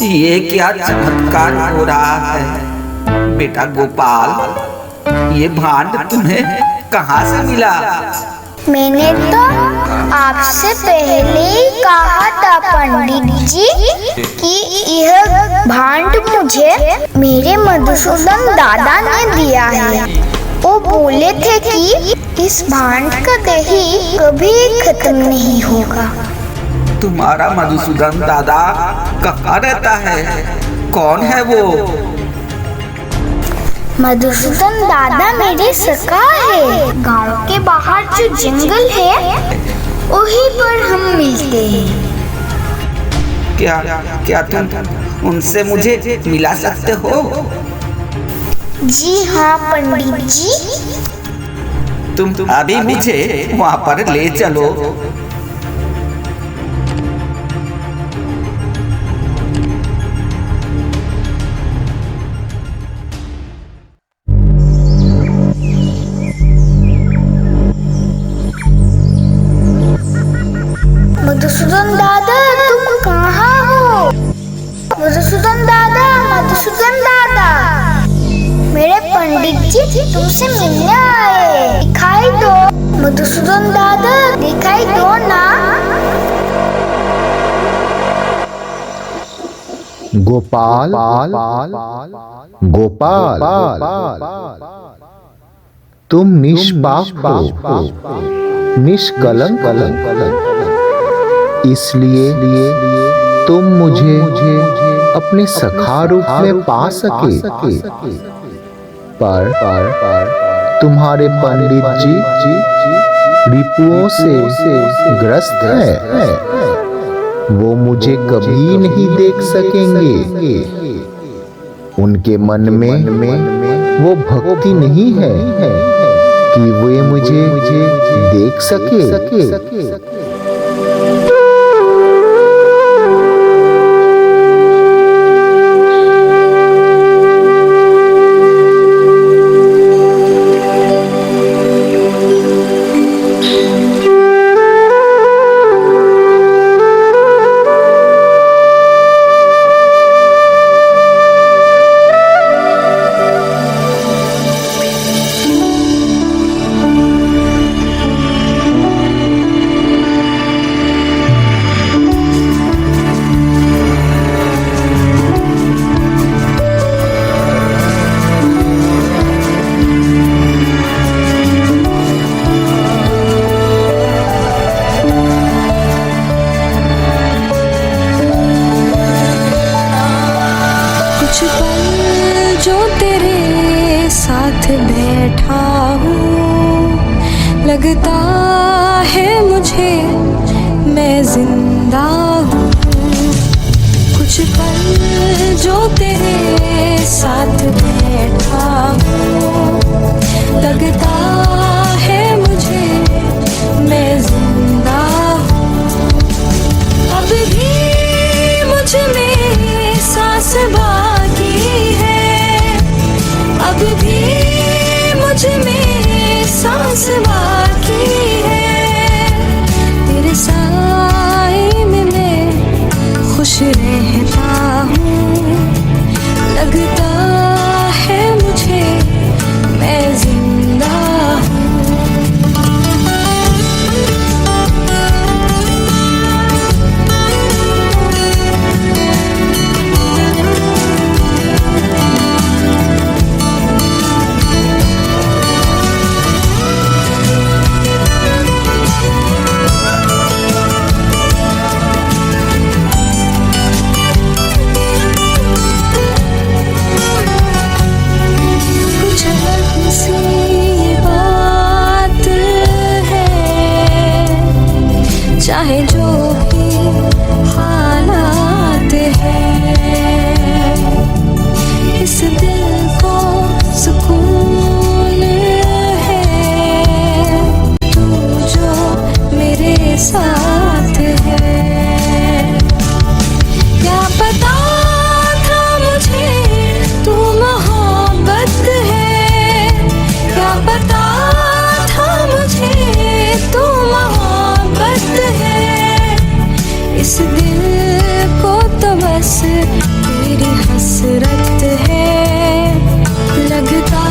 ये क्या चमत्कार हो रहा है बेटा गोपाल? ये भांड तुम्हें कहाँ से मिला? मैंने तो आपसे पहले ही कहा था पंडित जी कि यह भांड मुझे मेरे मधुसूदन दादा ने दिया है। वो बोले थे कि इस भांड का दही कभी खत्म नहीं होगा। तुम्हारा मधुसूदन दादा कहाँ रहता है? कौन है वो? मधुसूदन दादा मेरे सखा है। गांव के बाहर जो जंगल है वहीं पर हम मिलते हैं। क्या तुम उनसे मुझे मिला सकते हो? जी हाँ पंडित जी। तुम अभी मुझे वहाँ पर ले चलो। मधुसूदन दादा, तुम कहाँ हो? मधुसूदन दादा, मधुसूदन दादा, मेरे पंडित जी तुमसे मिलने आए। दिखाई दो मधुसूदन दादा, दिखाई दो ना। गोपाल, गोपाल, तुम निष्पाप हो, निष्कलंक, इसलिए तुम मुझे अपने सखा रूप में पा सके। पर तुम्हारे पंडित जी रिपुओं से ग्रस्त है। वो मुझे कभी नहीं देख सकेंगे। उनके मन में वो भक्ति नहीं है कि वे मुझे देख सके। साथ बैठा हूँ, लगता है मुझे मैं जिंदा हूँ। कुछ पल जो तेरे साथ बैठा हूँ, लगता है मुझे मैं जिंदा हूँ। अब भी मुझ में सांस बाकी है, अब भी मुझ में सांस बाकी है। तेरे साए में मैं खुश रहता हूँ, लगता है मुझे मैं जिंदा हूँ। चाहे जो भी हालात हैं, इस दिल को सुकून है तू जो मेरे साथ है। क्या पता था मुझे तू मोहब्बत है, क्या पता था मुझे तू मोहब्बत है। इस दिल को तो बस तेरी हसरत है, लगता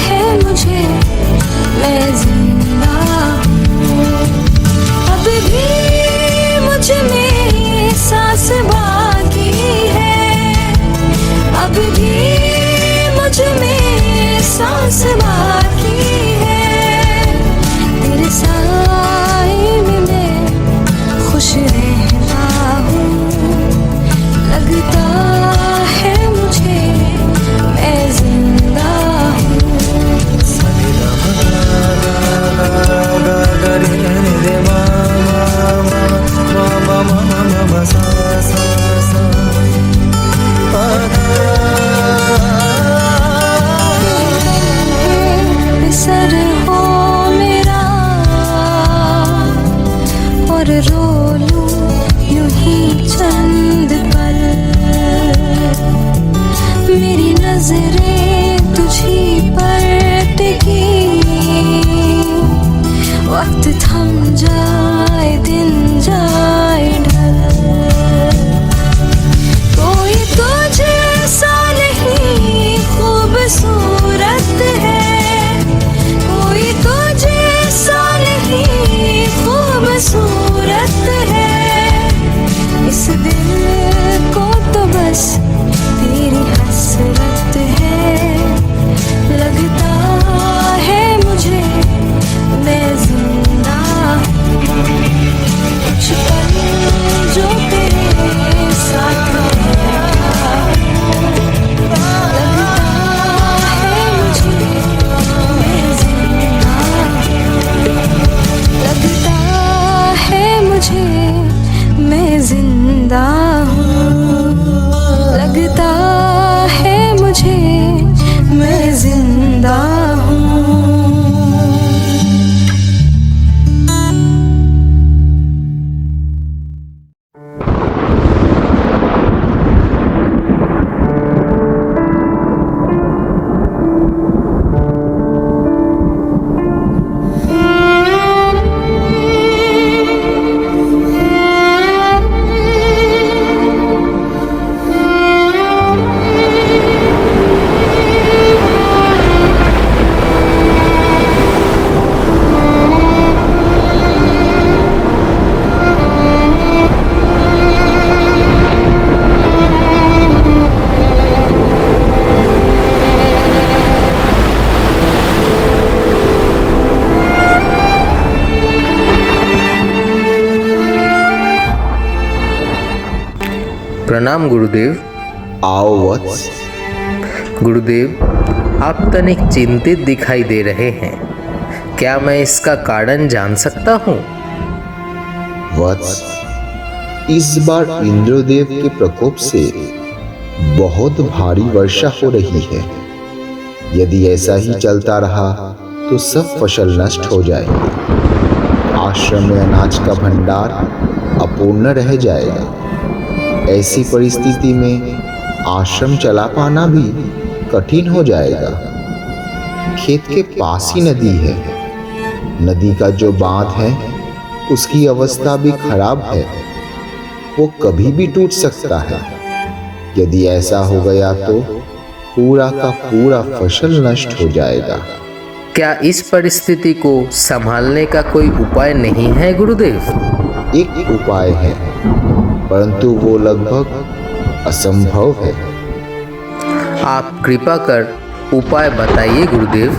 है मुझे मैं जिंदा हूँ। अब भी मुझ में सांस बाकी है, अब भी मुझ में सांस बाकी है। तेरे साए में मैं खुश रहता हूँ, लगता है मुझे मैं जिंदा हूँ। सर हो मेरा और रो लूं यूं ही चंद पल, मेरी नजरें तुझी पर टिकी। वक्त थम जाए दिन जाए ढल, कोई तुझसा नहीं खूबसूरत है, कोई तुझसा नहीं खूबसूरत है। इस दिल को तो बस तेरी हसरत है, लगता है मुझे मैं जिंदा हूँ। कुछ पल जो तेरे साथ बैठा हूँ, लगता है मुझे मैं जिंदा हूँ, लगता है मुझे मैं जिंदा हूँ, लगता है मुझे मैं जिंदा हूँ। प्रणाम गुरुदेव। आओ वत्स। गुरुदेव, आप तनिक चिंतित दिखाई दे रहे हैं। क्या मैं इसका कारण जान सकता हूँ? वत्स, इस बार इंद्रदेव के प्रकोप से बहुत भारी वर्षा हो रही है। यदि ऐसा ही चलता रहा तो सब फसल नष्ट हो जाएंगे। आश्रम में अनाज का भंडार अपूर्ण रह जाएगा। ऐसी परिस्थिति में आश्रम चला पाना भी कठिन हो जाएगा। खेत के पास ही नदी है। नदी का जो बांध है उसकी अवस्था भी खराब है। वो कभी भी टूट सकता है। यदि ऐसा हो गया तो पूरा का पूरा फसल नष्ट हो जाएगा। क्या इस परिस्थिति को संभालने का कोई उपाय नहीं है गुरुदेव? एक उपाय है, परंतु वो लगभग असंभव है। आप कृपा कर उपाय बताइए गुरुदेव।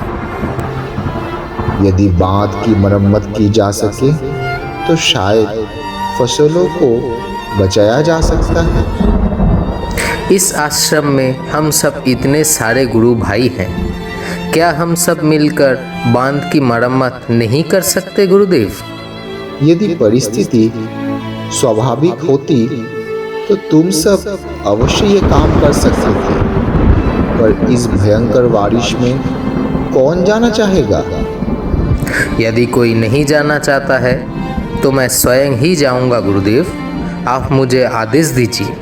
यदि बांध की मरम्मत की जा सके तो शायद फसलों को बचाया जा सकता है। इस आश्रम में हम सब इतने सारे गुरु भाई हैं। क्या हम सब मिलकर बांध की मरम्मत नहीं कर सकते गुरुदेव? यदि परिस्थिति स्वाभाविक होती तो तुम सब अवश्य ये काम कर सकते थे, पर इस भयंकर बारिश में कौन जाना चाहेगा? यदि कोई नहीं जाना चाहता है तो मैं स्वयं ही जाऊंगा गुरुदेव। आप मुझे आदेश दीजिए।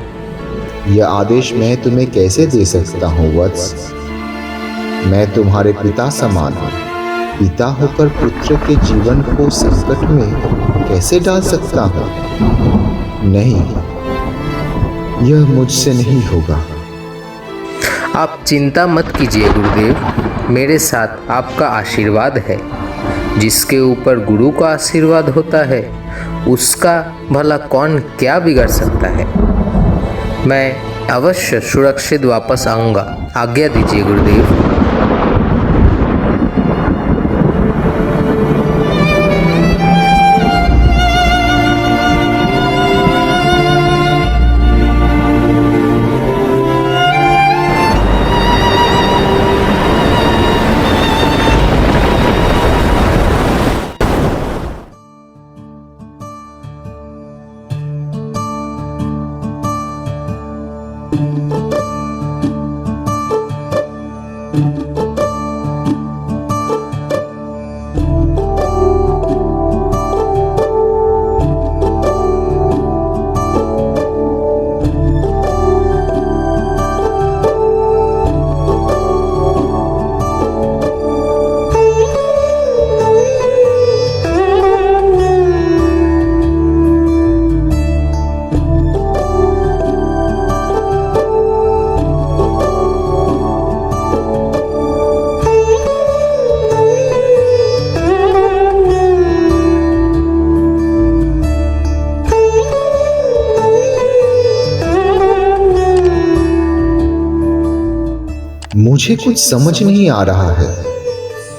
यह आदेश मैं तुम्हें कैसे दे सकता हूँ वत्स? मैं तुम्हारे पिता समान हूँ। पिता होकर पुत्र के जीवन को संकट में कैसे डाल सकता हूँ? नहीं, यह मुझसे नहीं होगा। आप चिंता मत कीजिए गुरुदेव। मेरे साथ आपका आशीर्वाद है। जिसके ऊपर गुरु का आशीर्वाद होता है उसका भला कौन क्या बिगड़ सकता है। मैं अवश्य सुरक्षित वापस आऊँगा। आज्ञा दीजिए गुरुदेव। मुझे कुछ समझ नहीं आ रहा है।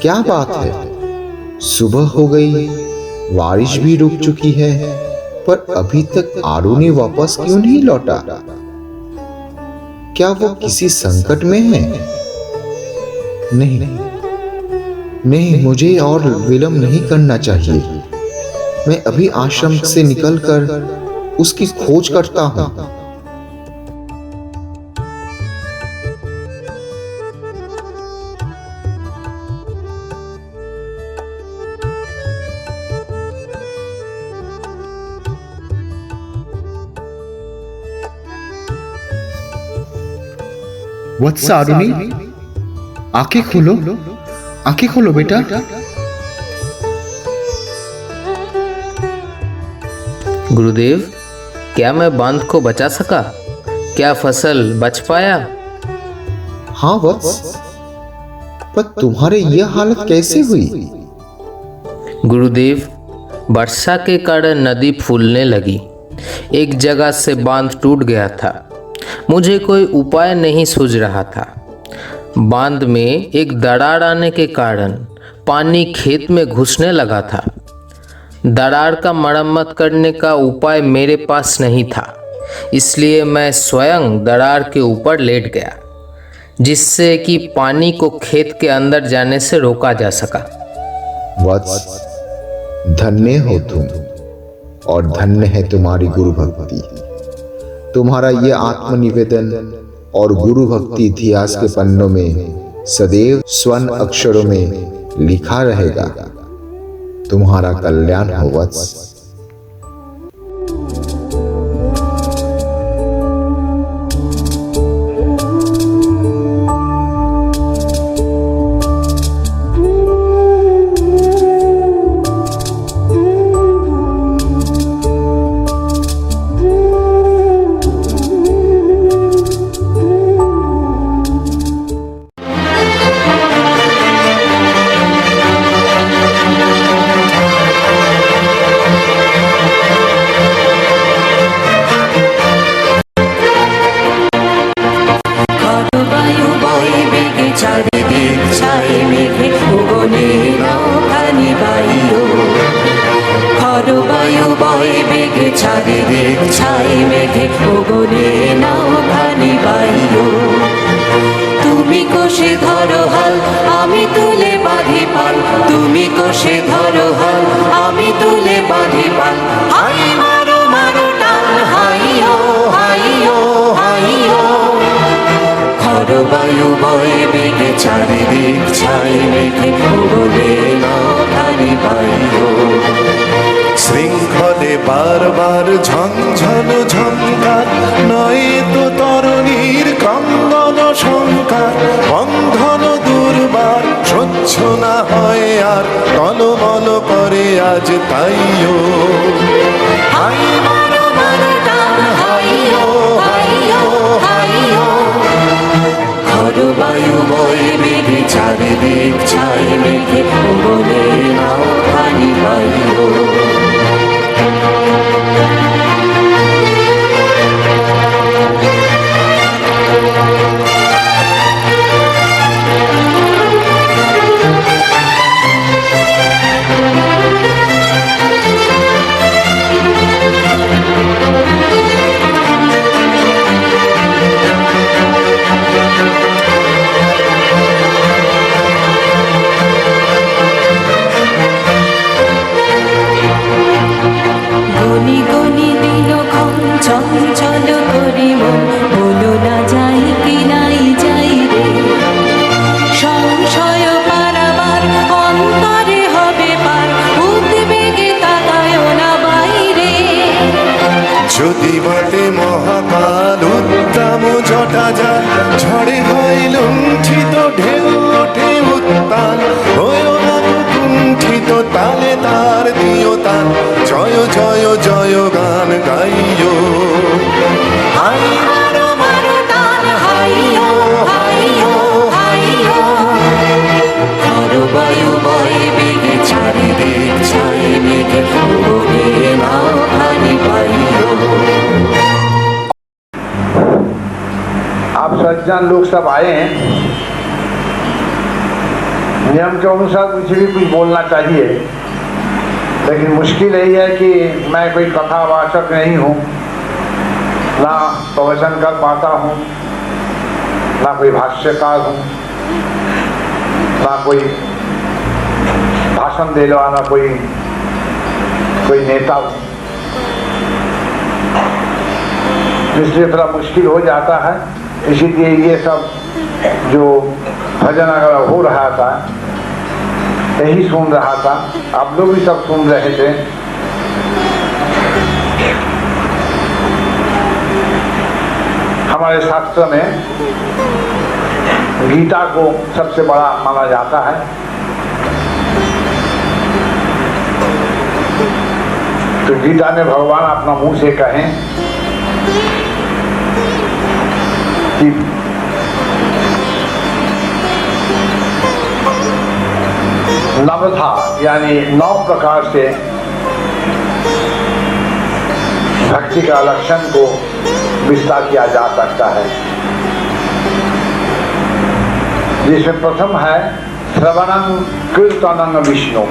क्या बात है? सुबह हो गई, बारिश भी रुक चुकी है, पर अभी तक आरुणि वापस क्यों नहीं लौटा? क्या वो किसी संकट में है? नहीं, मुझे और विलंब नहीं करना चाहिए। मैं अभी आश्रम से निकलकर उसकी खोज करता हूँ। वत्स आरुणि, आंखें खोलो, आंखें खोलो बेटा। गुरुदेव, क्या मैं बांध को बचा सका? क्या फसल बच पाया? हाँ वत्स, पर तुम्हारे यह हालत कैसे हुई? गुरुदेव, वर्षा के कारण नदी फूलने लगी। एक जगह से बांध टूट गया था। मुझे कोई उपाय नहीं सूझ रहा था। बांध में एक दरार आने के कारण पानी खेत में घुसने लगा था। दरार का मरम्मत करने का उपाय मेरे पास नहीं था, इसलिए मैं स्वयं दरार के ऊपर लेट गया। जिससे कि पानी को खेत के अंदर जाने से रोका जा सका। वत्स, धन्य हो तुम और धन्य है तुम्हारी गुरु भक्ति। तुम्हारा ये आत्मनिवेदन और गुरु भक्ति इतिहास के पन्नों में सदैव स्वर्ण अक्षरों में लिखा रहेगा। तुम्हारा कल्याण हो वत्स। তুমি কোষে ধরো হাল আমি তুলে বাঁধি পাল, তুমি কোষে ধরো হাল আমি তুলে বাঁধি পাল। হাই মারো মারো টান হাইও হাইও হাইও, খর বায়ু বয়ে বেগে চারিদিক ছাই মেঘে বলে নাও খালি পাইও। শৃঙ্খলে বারবার ঝঞ্ঝন ঝঙ্কার, নয় তো তরণীর ক্রন্দন শঙ্কার। বন্ধন দুর্বার সহ্য না হয় আর, টলমল করে আজ তাইও। হাই মারো মারো টান হাইও হাইও হাইও, খর বায়ু বয়ে বেগে চারিদিক ছাই মেঘে বলে নাও খালি পাইও। গনি গনি দিন চঞ্চল করি মন, বলো না যাই কি নাই যাই রে। সংশয় পারাবার অন্তরে হবে পার, উদ্বেগে তাকায় না বাইরে। যদি বাটে মহাকাল উত্তম জটা যান, ঝড়ে হয় লুণ্ঠিত ঢেউ ওঠে উত্তাল। হয়েও না কুণ্ঠিত তালে তার দিও তান, জয় জয় জয় গান গাইও। হাই মারো মারো টান হাইও হাইও হাইও, খর বায়ু বয়ে বেগে চারিদিক ছাই মেঘে বলে নাও খালি পাইও। आप सज्जन लोग सब आए हैं, नियम के अनुसार कुछ भी कुछ बोलना चाहिए, लेकिन मुश्किल यही है कि मैं कोई कथावाचक नहीं हूँ, ना प्रवचन कर पाता हूँ, ना कोई भाष्यकार हूँ, ना कोई भाषण देने वाला कोई नेता हूँ। इसलिए थोड़ा मुश्किल हो जाता है। इसीलिए ये सब जो भजन अगर हो रहा था यही सुन रहा था, आप लोग भी सब सुन रहे थे। हमारे शास्त्र में गीता को सबसे बड़ा माना जाता है। तो गीता में भगवान अपना मुंह से कहें कि नवधा यानी 9 प्रकार से भक्ति का लक्षण को विस्तार किया जा सकता है, जिसमें प्रथम है श्रवणं कीर्तनं विष्णु।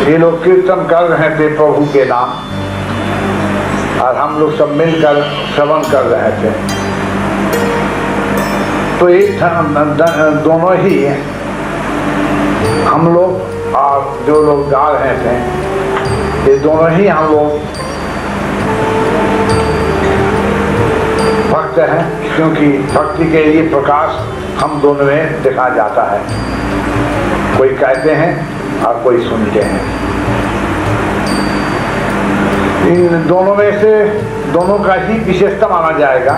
ये लोग कीर्तन कर रहे थे प्रभु के नाम, और हम लोग सब मिलकर श्रवण कर रहे थे। तो ये दोनों ही हम लोग और जो लोग गा रहे थे, ये दोनों ही हम लोग भक्त हैं, क्योंकि भक्ति के लिए प्रकाश हम दोनों में देखा जाता है। कोई कहते हैं और कोई सुनते हैं। इन दोनों में से दोनों का ही विशेषता माना जाएगा।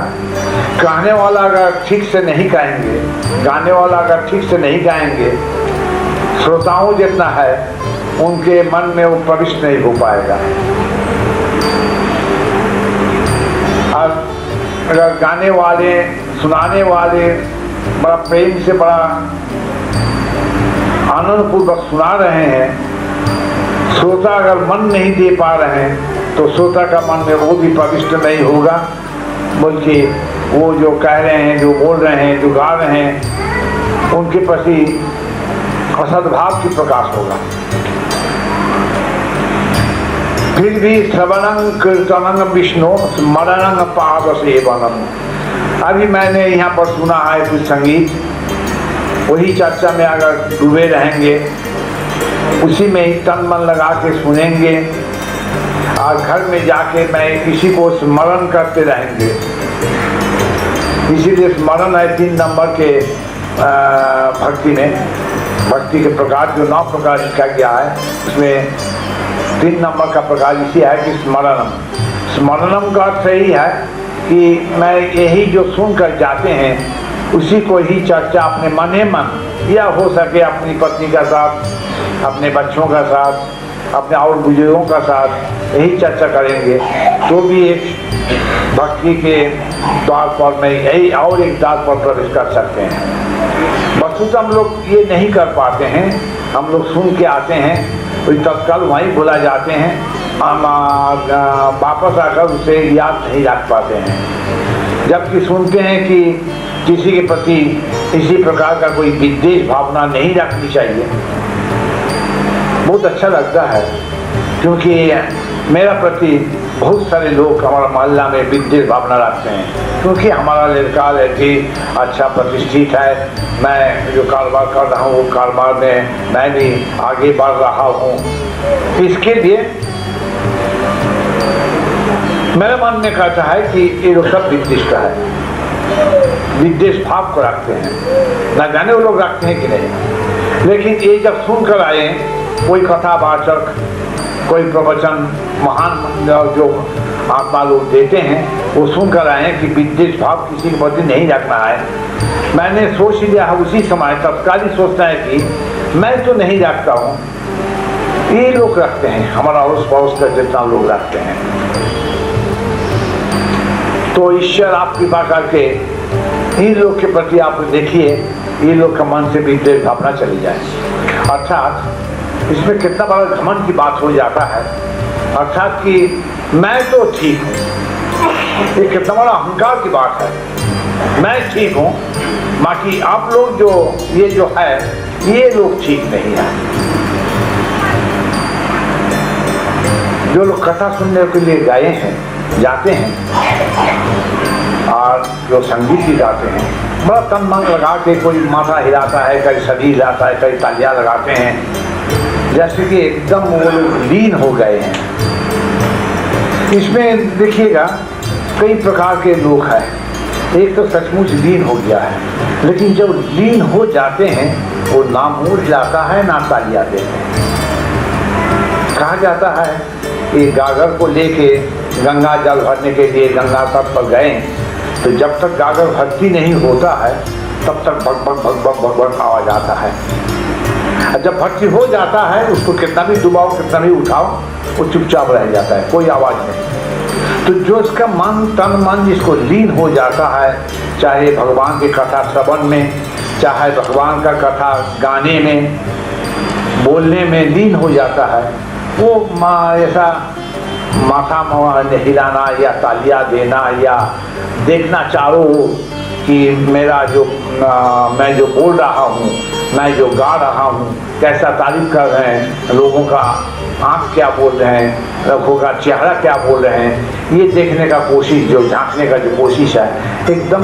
कहने वाला अगर ठीक से नहीं गाएंगे, गाने वाला अगर ठीक से नहीं गाएंगे, श्रोताओं जितना है उनके मन में वो प्रविष्ट नहीं हो पाएगा। और अगर गाने वाले, सुनाने वाले बड़ा प्रेम से, बड़ा आनंद पूर्वक सुना रहे हैं, श्रोता अगर मन नहीं दे पा रहे हैं तो श्रोता का मन में वो भी प्रविष्ट नहीं होगा, बल्कि वो जो कह रहे हैं, जो बोल रहे हैं, जो गा रहे हैं, उनके प्रति असद्भाव की प्रकाश होगा। फिर भी श्रवणं कीर्तनं विष्णु स्मरणं पाद सेवनम। अभी मैंने यहाँ पर सुना है कुछ संगीत, वही चर्चा में अगर डूबे रहेंगे, उसी में ही तन मन लगा के सुनेंगे और घर में जाके मैं किसी को स्मरण करते रहेंगे। इसीलिए स्मरण है 3 नंबर के भक्ति में, भक्ति के प्रकार जो 9 प्रकार लिखा गया है, उसमें 3 नंबर का प्रकार इसी है कि स्मरणम। स्मरणम का अर्थ यही है कि मैं यही जो सुनकर जाते हैं उसी को ही चर्चा अपने मन ही मन, या हो सके अपनी पत्नी का साथ, अपने बच्चों का साथ, अपने और बुजुर्गों का साथ यही चर्चा करेंगे, तो भी एक भक्ति के द्वार पर में यही और एक द्वार पर प्रवेश कर सकते हैं। वस्तुतः हम लोग ये नहीं कर पाते हैं। हम लोग सुन के आते हैं, कोई तत्काल वहीं भुला जाते हैं, हम वापस आकर उसे याद नहीं रख पाते हैं। जबकि सुनते हैं कि किसी के प्रति इसी प्रकार का कोई विद्वेष भावना नहीं रखनी चाहिए। बहुत अच्छा लगता है, क्योंकि मेरा प्रति बहुत सारे लोग हमारा मोहल्ला में विद्वेष भावना रखते हैं, क्योंकि हमारा लड़का लड़की अच्छा प्रतिष्ठित है, मैं जो कारोबार कर रहा हूँ वो कारोबार में मैं भी आगे बढ़ रहा हूँ। इसके लिए मेरे मन में कहता है कि ये लोग सब विद्वेष है, विद्वेष भाव को रखते हैं। न जाने वो लोग रखते हैं कि नहीं, लेकिन ये जब सुनकर आए कोई कथावाचक, कोई प्रवचन महान जो आत्मा लोग देते हैं, वो सुनकर आए हैं कि विद्वेष भाव किसी के प्रति नहीं रखना है। मैंने सोच लिया है उसी समय, तत्काल ही सोचता है कि मैं तो नहीं रखता हूँ, ये लोग रखते हैं, हमारा अड़ोस पड़ोस का जितना लोग रखते हैं। तो ईश्वर आप कृपा करके इन लोग के प्रति आप देखिए, ये लोग का मन से विद्वेष भावना चली जाए। अर्थात इसमें कितना बड़ा घमंड की बात हो जाता है, अर्थात कि मैं तो ठीक हूँ, ये कितना बड़ा अहंकार की बात है। मैं ठीक हूँ, बाकी आप लोग जो ये जो है ये लोग ठीक नहीं है। जो लोग कथा सुनने के लिए गए हैं, जाते हैं और जो संगीत भी गाते हैं, बड़ा तन मन लगा के, कोई माथा हिलाता है, कई सदी हिलाता है, कई तालियां लगाते हैं, जैसे कि एकदम वो लोग लीन हो गए हैं। इसमें देखिएगा कई प्रकार के लोग हैं। एक तो सचमुच लीन हो गया है, लेकिन जब लीन हो जाते हैं वो ना मुँह हिलाता है ना तालियां देते हैं। कहा जाता है कि गागर को लेके गंगा जल भरने के लिए गंगा तट पर गए, तो जब तक गागर भर्ती नहीं होता है तब तक भग भग भग भग भग भग आवाज आता है। जब भर्ती हो जाता है उसको कितना भी डुबाओ, कितना भी उठाओ, वो चुपचाप रह जाता है, कोई आवाज नहीं। तो जो इसका मन, तन मन जिसको लीन हो जाता है, चाहे भगवान की कथा श्रवण में, चाहे भगवान का कथा गाने में, बोलने में लीन हो जाता है, वो ऐसा माथा हिलाना या तालियां देना या देखना चाहो कि मेरा जो मैं जो बोल रहा हूँ, मैं जो गा रहा हूँ, कैसा तारीफ कर रहे हैं, लोगों का आँख क्या बोल रहे हैं, लोगों का चेहरा क्या बोल रहे हैं, ये देखने का कोशिश, जो झांकने का जो कोशिश है, एकदम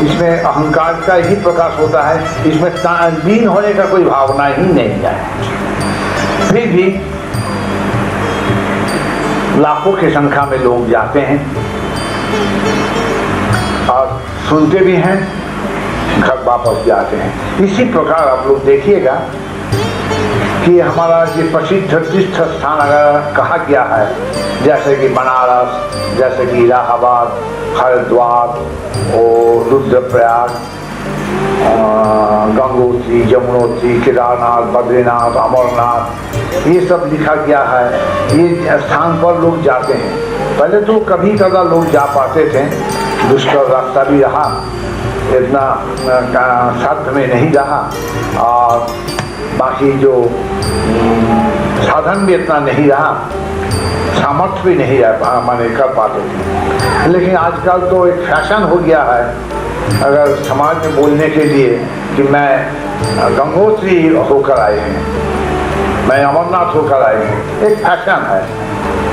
इसमें अहंकार का ही प्रकाश होता है, इसमें लीन होने का कोई भावना ही नहीं है। फिर भी लाखों की संख्या में लोग जाते हैं और सुनते भी हैं, घर वापस जाते हैं। इसी प्रकार आप लोग देखिएगा कि हमारा ये प्रसिद्ध तीर्थ स्थान अगर कहा गया है, जैसे कि बनारस, जैसे कि इलाहाबाद, हरिद्वार और रुद्रप्रयाग, गंगोत्री, यमुनोत्री, केदारनाथ, बद्रीनाथ, अमरनाथ, ये सब लिखा गया है। ये स्थान पर लोग जाते हैं। पहले तो कभी कदा लोग जा पाते थे, दुष्कर रास्ता भी रहा, इतना साध्य में नहीं रहा, और बाकी जो साधन भी इतना नहीं रहा, सामर्थ्य भी नहीं माने कर पाते थे। लेकिन आजकल तो एक फैशन हो गया है, अगर समाज में बोलने के लिए कि मैं गंगोत्री होकर आए हैं, मैं अमरनाथ होकर आए हैं, एक फैशन है।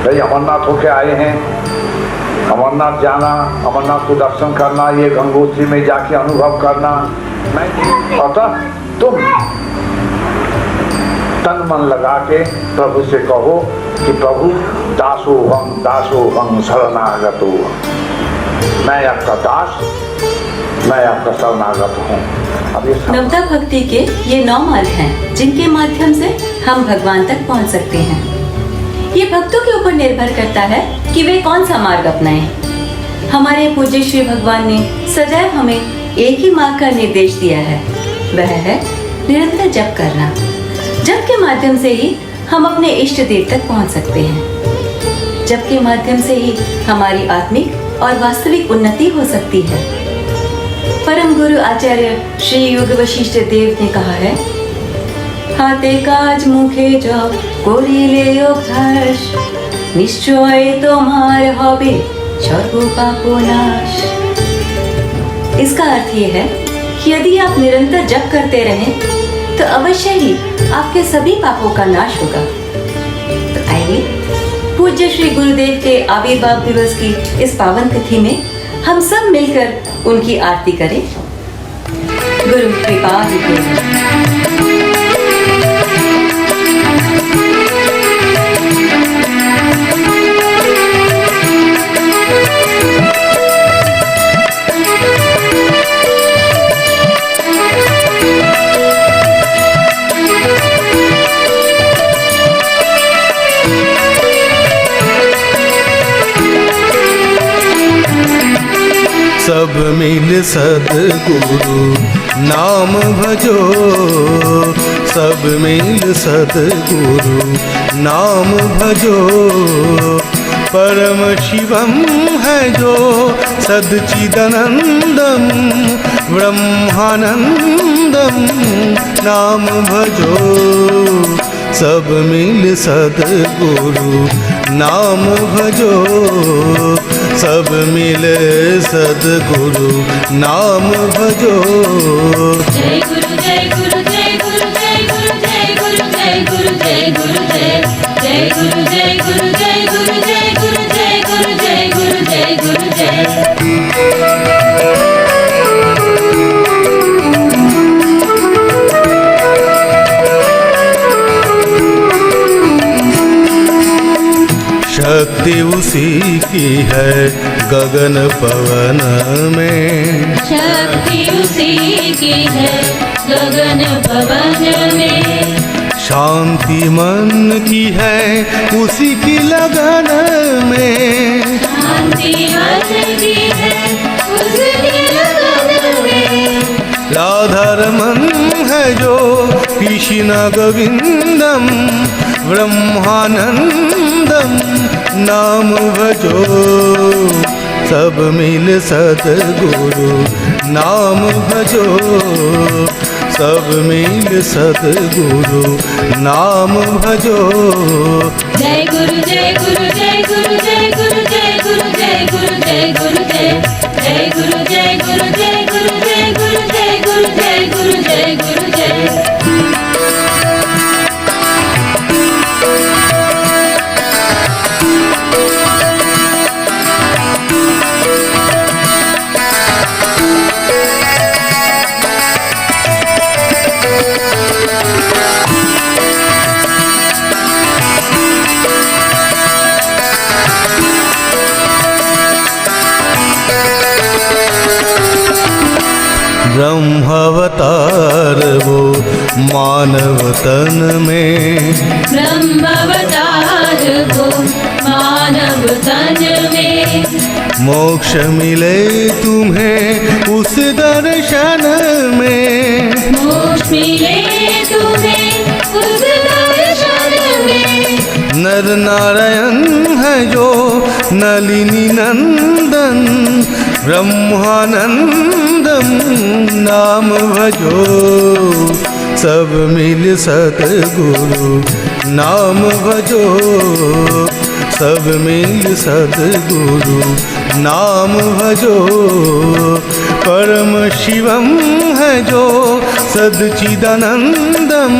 भाई अमरनाथ होकर आए हैं, अमरनाथ जाना, अमरनाथ को दर्शन करना, ये गंगोत्री में जाके अनुभव करना, मैं अतः तुम तन मन लगा के प्रभु से कहो कि प्रभु दासोहम शरणागतो, मैं आपका दास, मैं आपका शरणागत हूँ। अब ये नवता भक्ति के ये 9 मार्ग हैं जिनके माध्यम से हम भगवान तक पहुँच सकते हैं। ये भक्तों के ऊपर निर्भर करता है कि वे कौन सा मार्ग अपनाएं। हमारे पूज्य श्री भगवान ने सदैव हमें एक ही मार्ग का निर्देश दिया है, वह है निरंतर जप करना। जप के माध्यम से ही हम अपने इष्ट देव तक पहुंच सकते हैं। जप के माध्यम से ही हमारी आत्मिक और वास्तविक उन्नति हो सकती है। परम गुरु आचार्य श्री युग वशिष्ठ देव ने कहा है, हाथे काज मुखे जप करिले अभ्यास, निश्चय तोमार होबे सर्व पाप नाश। इसका अर्थ ये है कि यदि आप निरंतर जप करते रहें तो अवश्य ही आपके सभी पापों का नाश होगा। तो आइए पूज्य श्री गुरुदेव के आविर्भाव दिवस की इस पावन तिथि में हम सब मिलकर उनकी आरती करें। गुरु कृपा सब मिल सद्गुरु नाम भजो, सब मिल सद्गुरु नाम भजो। परम शिवम है जो सच्चिदानंदम ब्रह्मानंदम नाम भजो। सब मिल सद्गुरु नाम भजो, सब मिले सद्गुरु नाम भजो। जय गुरु जय गुरु जय गुरु जय गुरु जय गुरु जय गुरु जय गुरु जय जय गुरु जय गुरु जय गुरु जय गुरु जय गुरु जय गुरु जय गुरु जय। शक्ति उसी की है गगन पवन में, शक्ति उसी की है गगन पवन में। शांति मन की है उसी की लगन में, शांति मन की है उसकी लगन में। राधा रमन है जो कृष्ण गोविंदम ब्रह्मानंदम नाम भजो। सब मिल सद्गुरु नाम भजो, सब मिल सद्गुरु नाम भजो। जय गुरु जय गुरु जय गुरु जय गुरु जय गुरु जय गुरु जय गुरु जय जय गुरु जय गुरु जय गुरु जय गुरु जय गुरु जय गुरु जय गुरु जय। मानव तन में ब्रह्मावतार को मानव तन में मोक्ष मिले तुम्हें उस दर्शन में मोक्ष मिले तुम्हें उस दर्शन में नर नारायण है जो नलिनी नंदन ब्रह्मानंदम नाम भजो सब मिल सतगुरु नाम भजो सब मिल सतगुरु नाम भजो परम शिवम है जो सद्चिदानंदम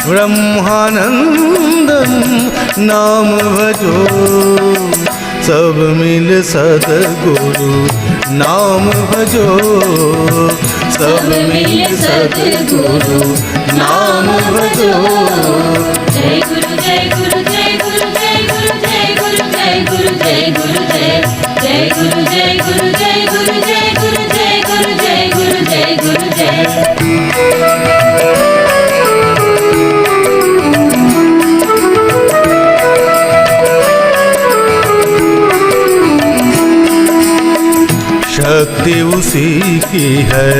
ब्रह्मानंदम नाम भजो सब मिल सतगुरु नाम भजो सब मिल सतगुरु नाम भजो जय गुरु जय गुरु जय गुरु जय गुरु जय गुरु जय गुरु जय गुरु जय गुरु जय गुरु जय गुरु जय गुरु जय गुरु जय गुरु जय गुरु जय शक्ति उसी की है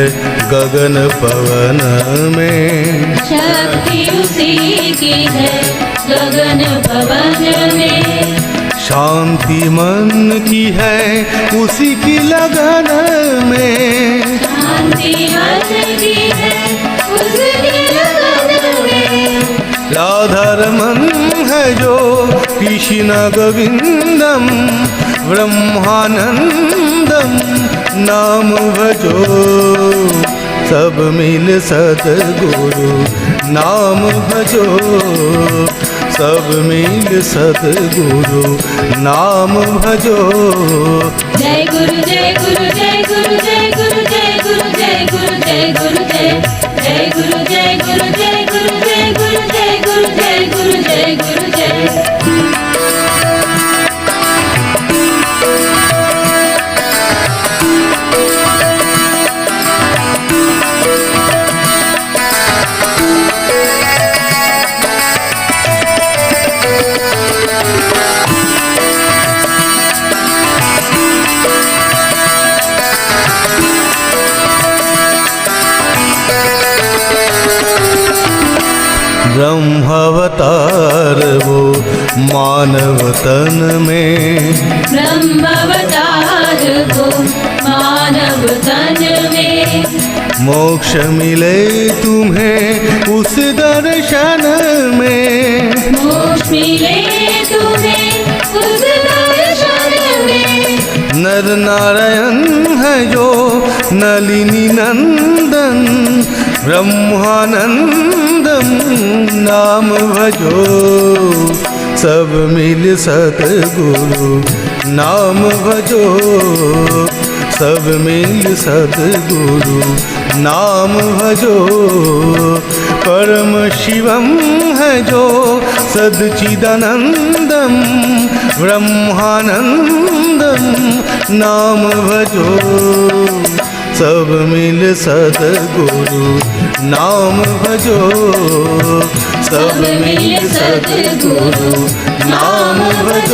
गगन पवन में शक्ति उसी की है गगन पवन में शांति मन की है उसी की लगन में शांति मन की है उसकी लगन में राधा रमन है जो कृष्ण गोविंदम ब्रह्मानंदम नाम भजो सब मिल सतगुरु नाम भजो सब मिल सतगुरु नाम भजो जय गुरु जय गुरु जय गुरु जय गुरु जय गुरु जय गुरु जय गुरु जय गुरु जय गुरु जय गुरु जय गुरु जय गुरु जय गुरु जय गुरु जय ब्रह्मावतार वो मानव तन में ब्रह्मावतार को मानव तन में मोक्ष मिले तुम्हें उस दर्शन में मोक्ष मिले तुम्हें उस दर्शन में नर नारायण है जो नलिनी नंदन ब्रह्मानंदम नाम भजो सब मिल सतगुरु नाम भजो सब मिल सतगुरु नाम भजो परम शिवम है जो सद्चिदानंदम ब्रह्मानंदम नाम भजो सब मिल सतगुरु नाम भजो सब मिल सतगुरु नाम भजो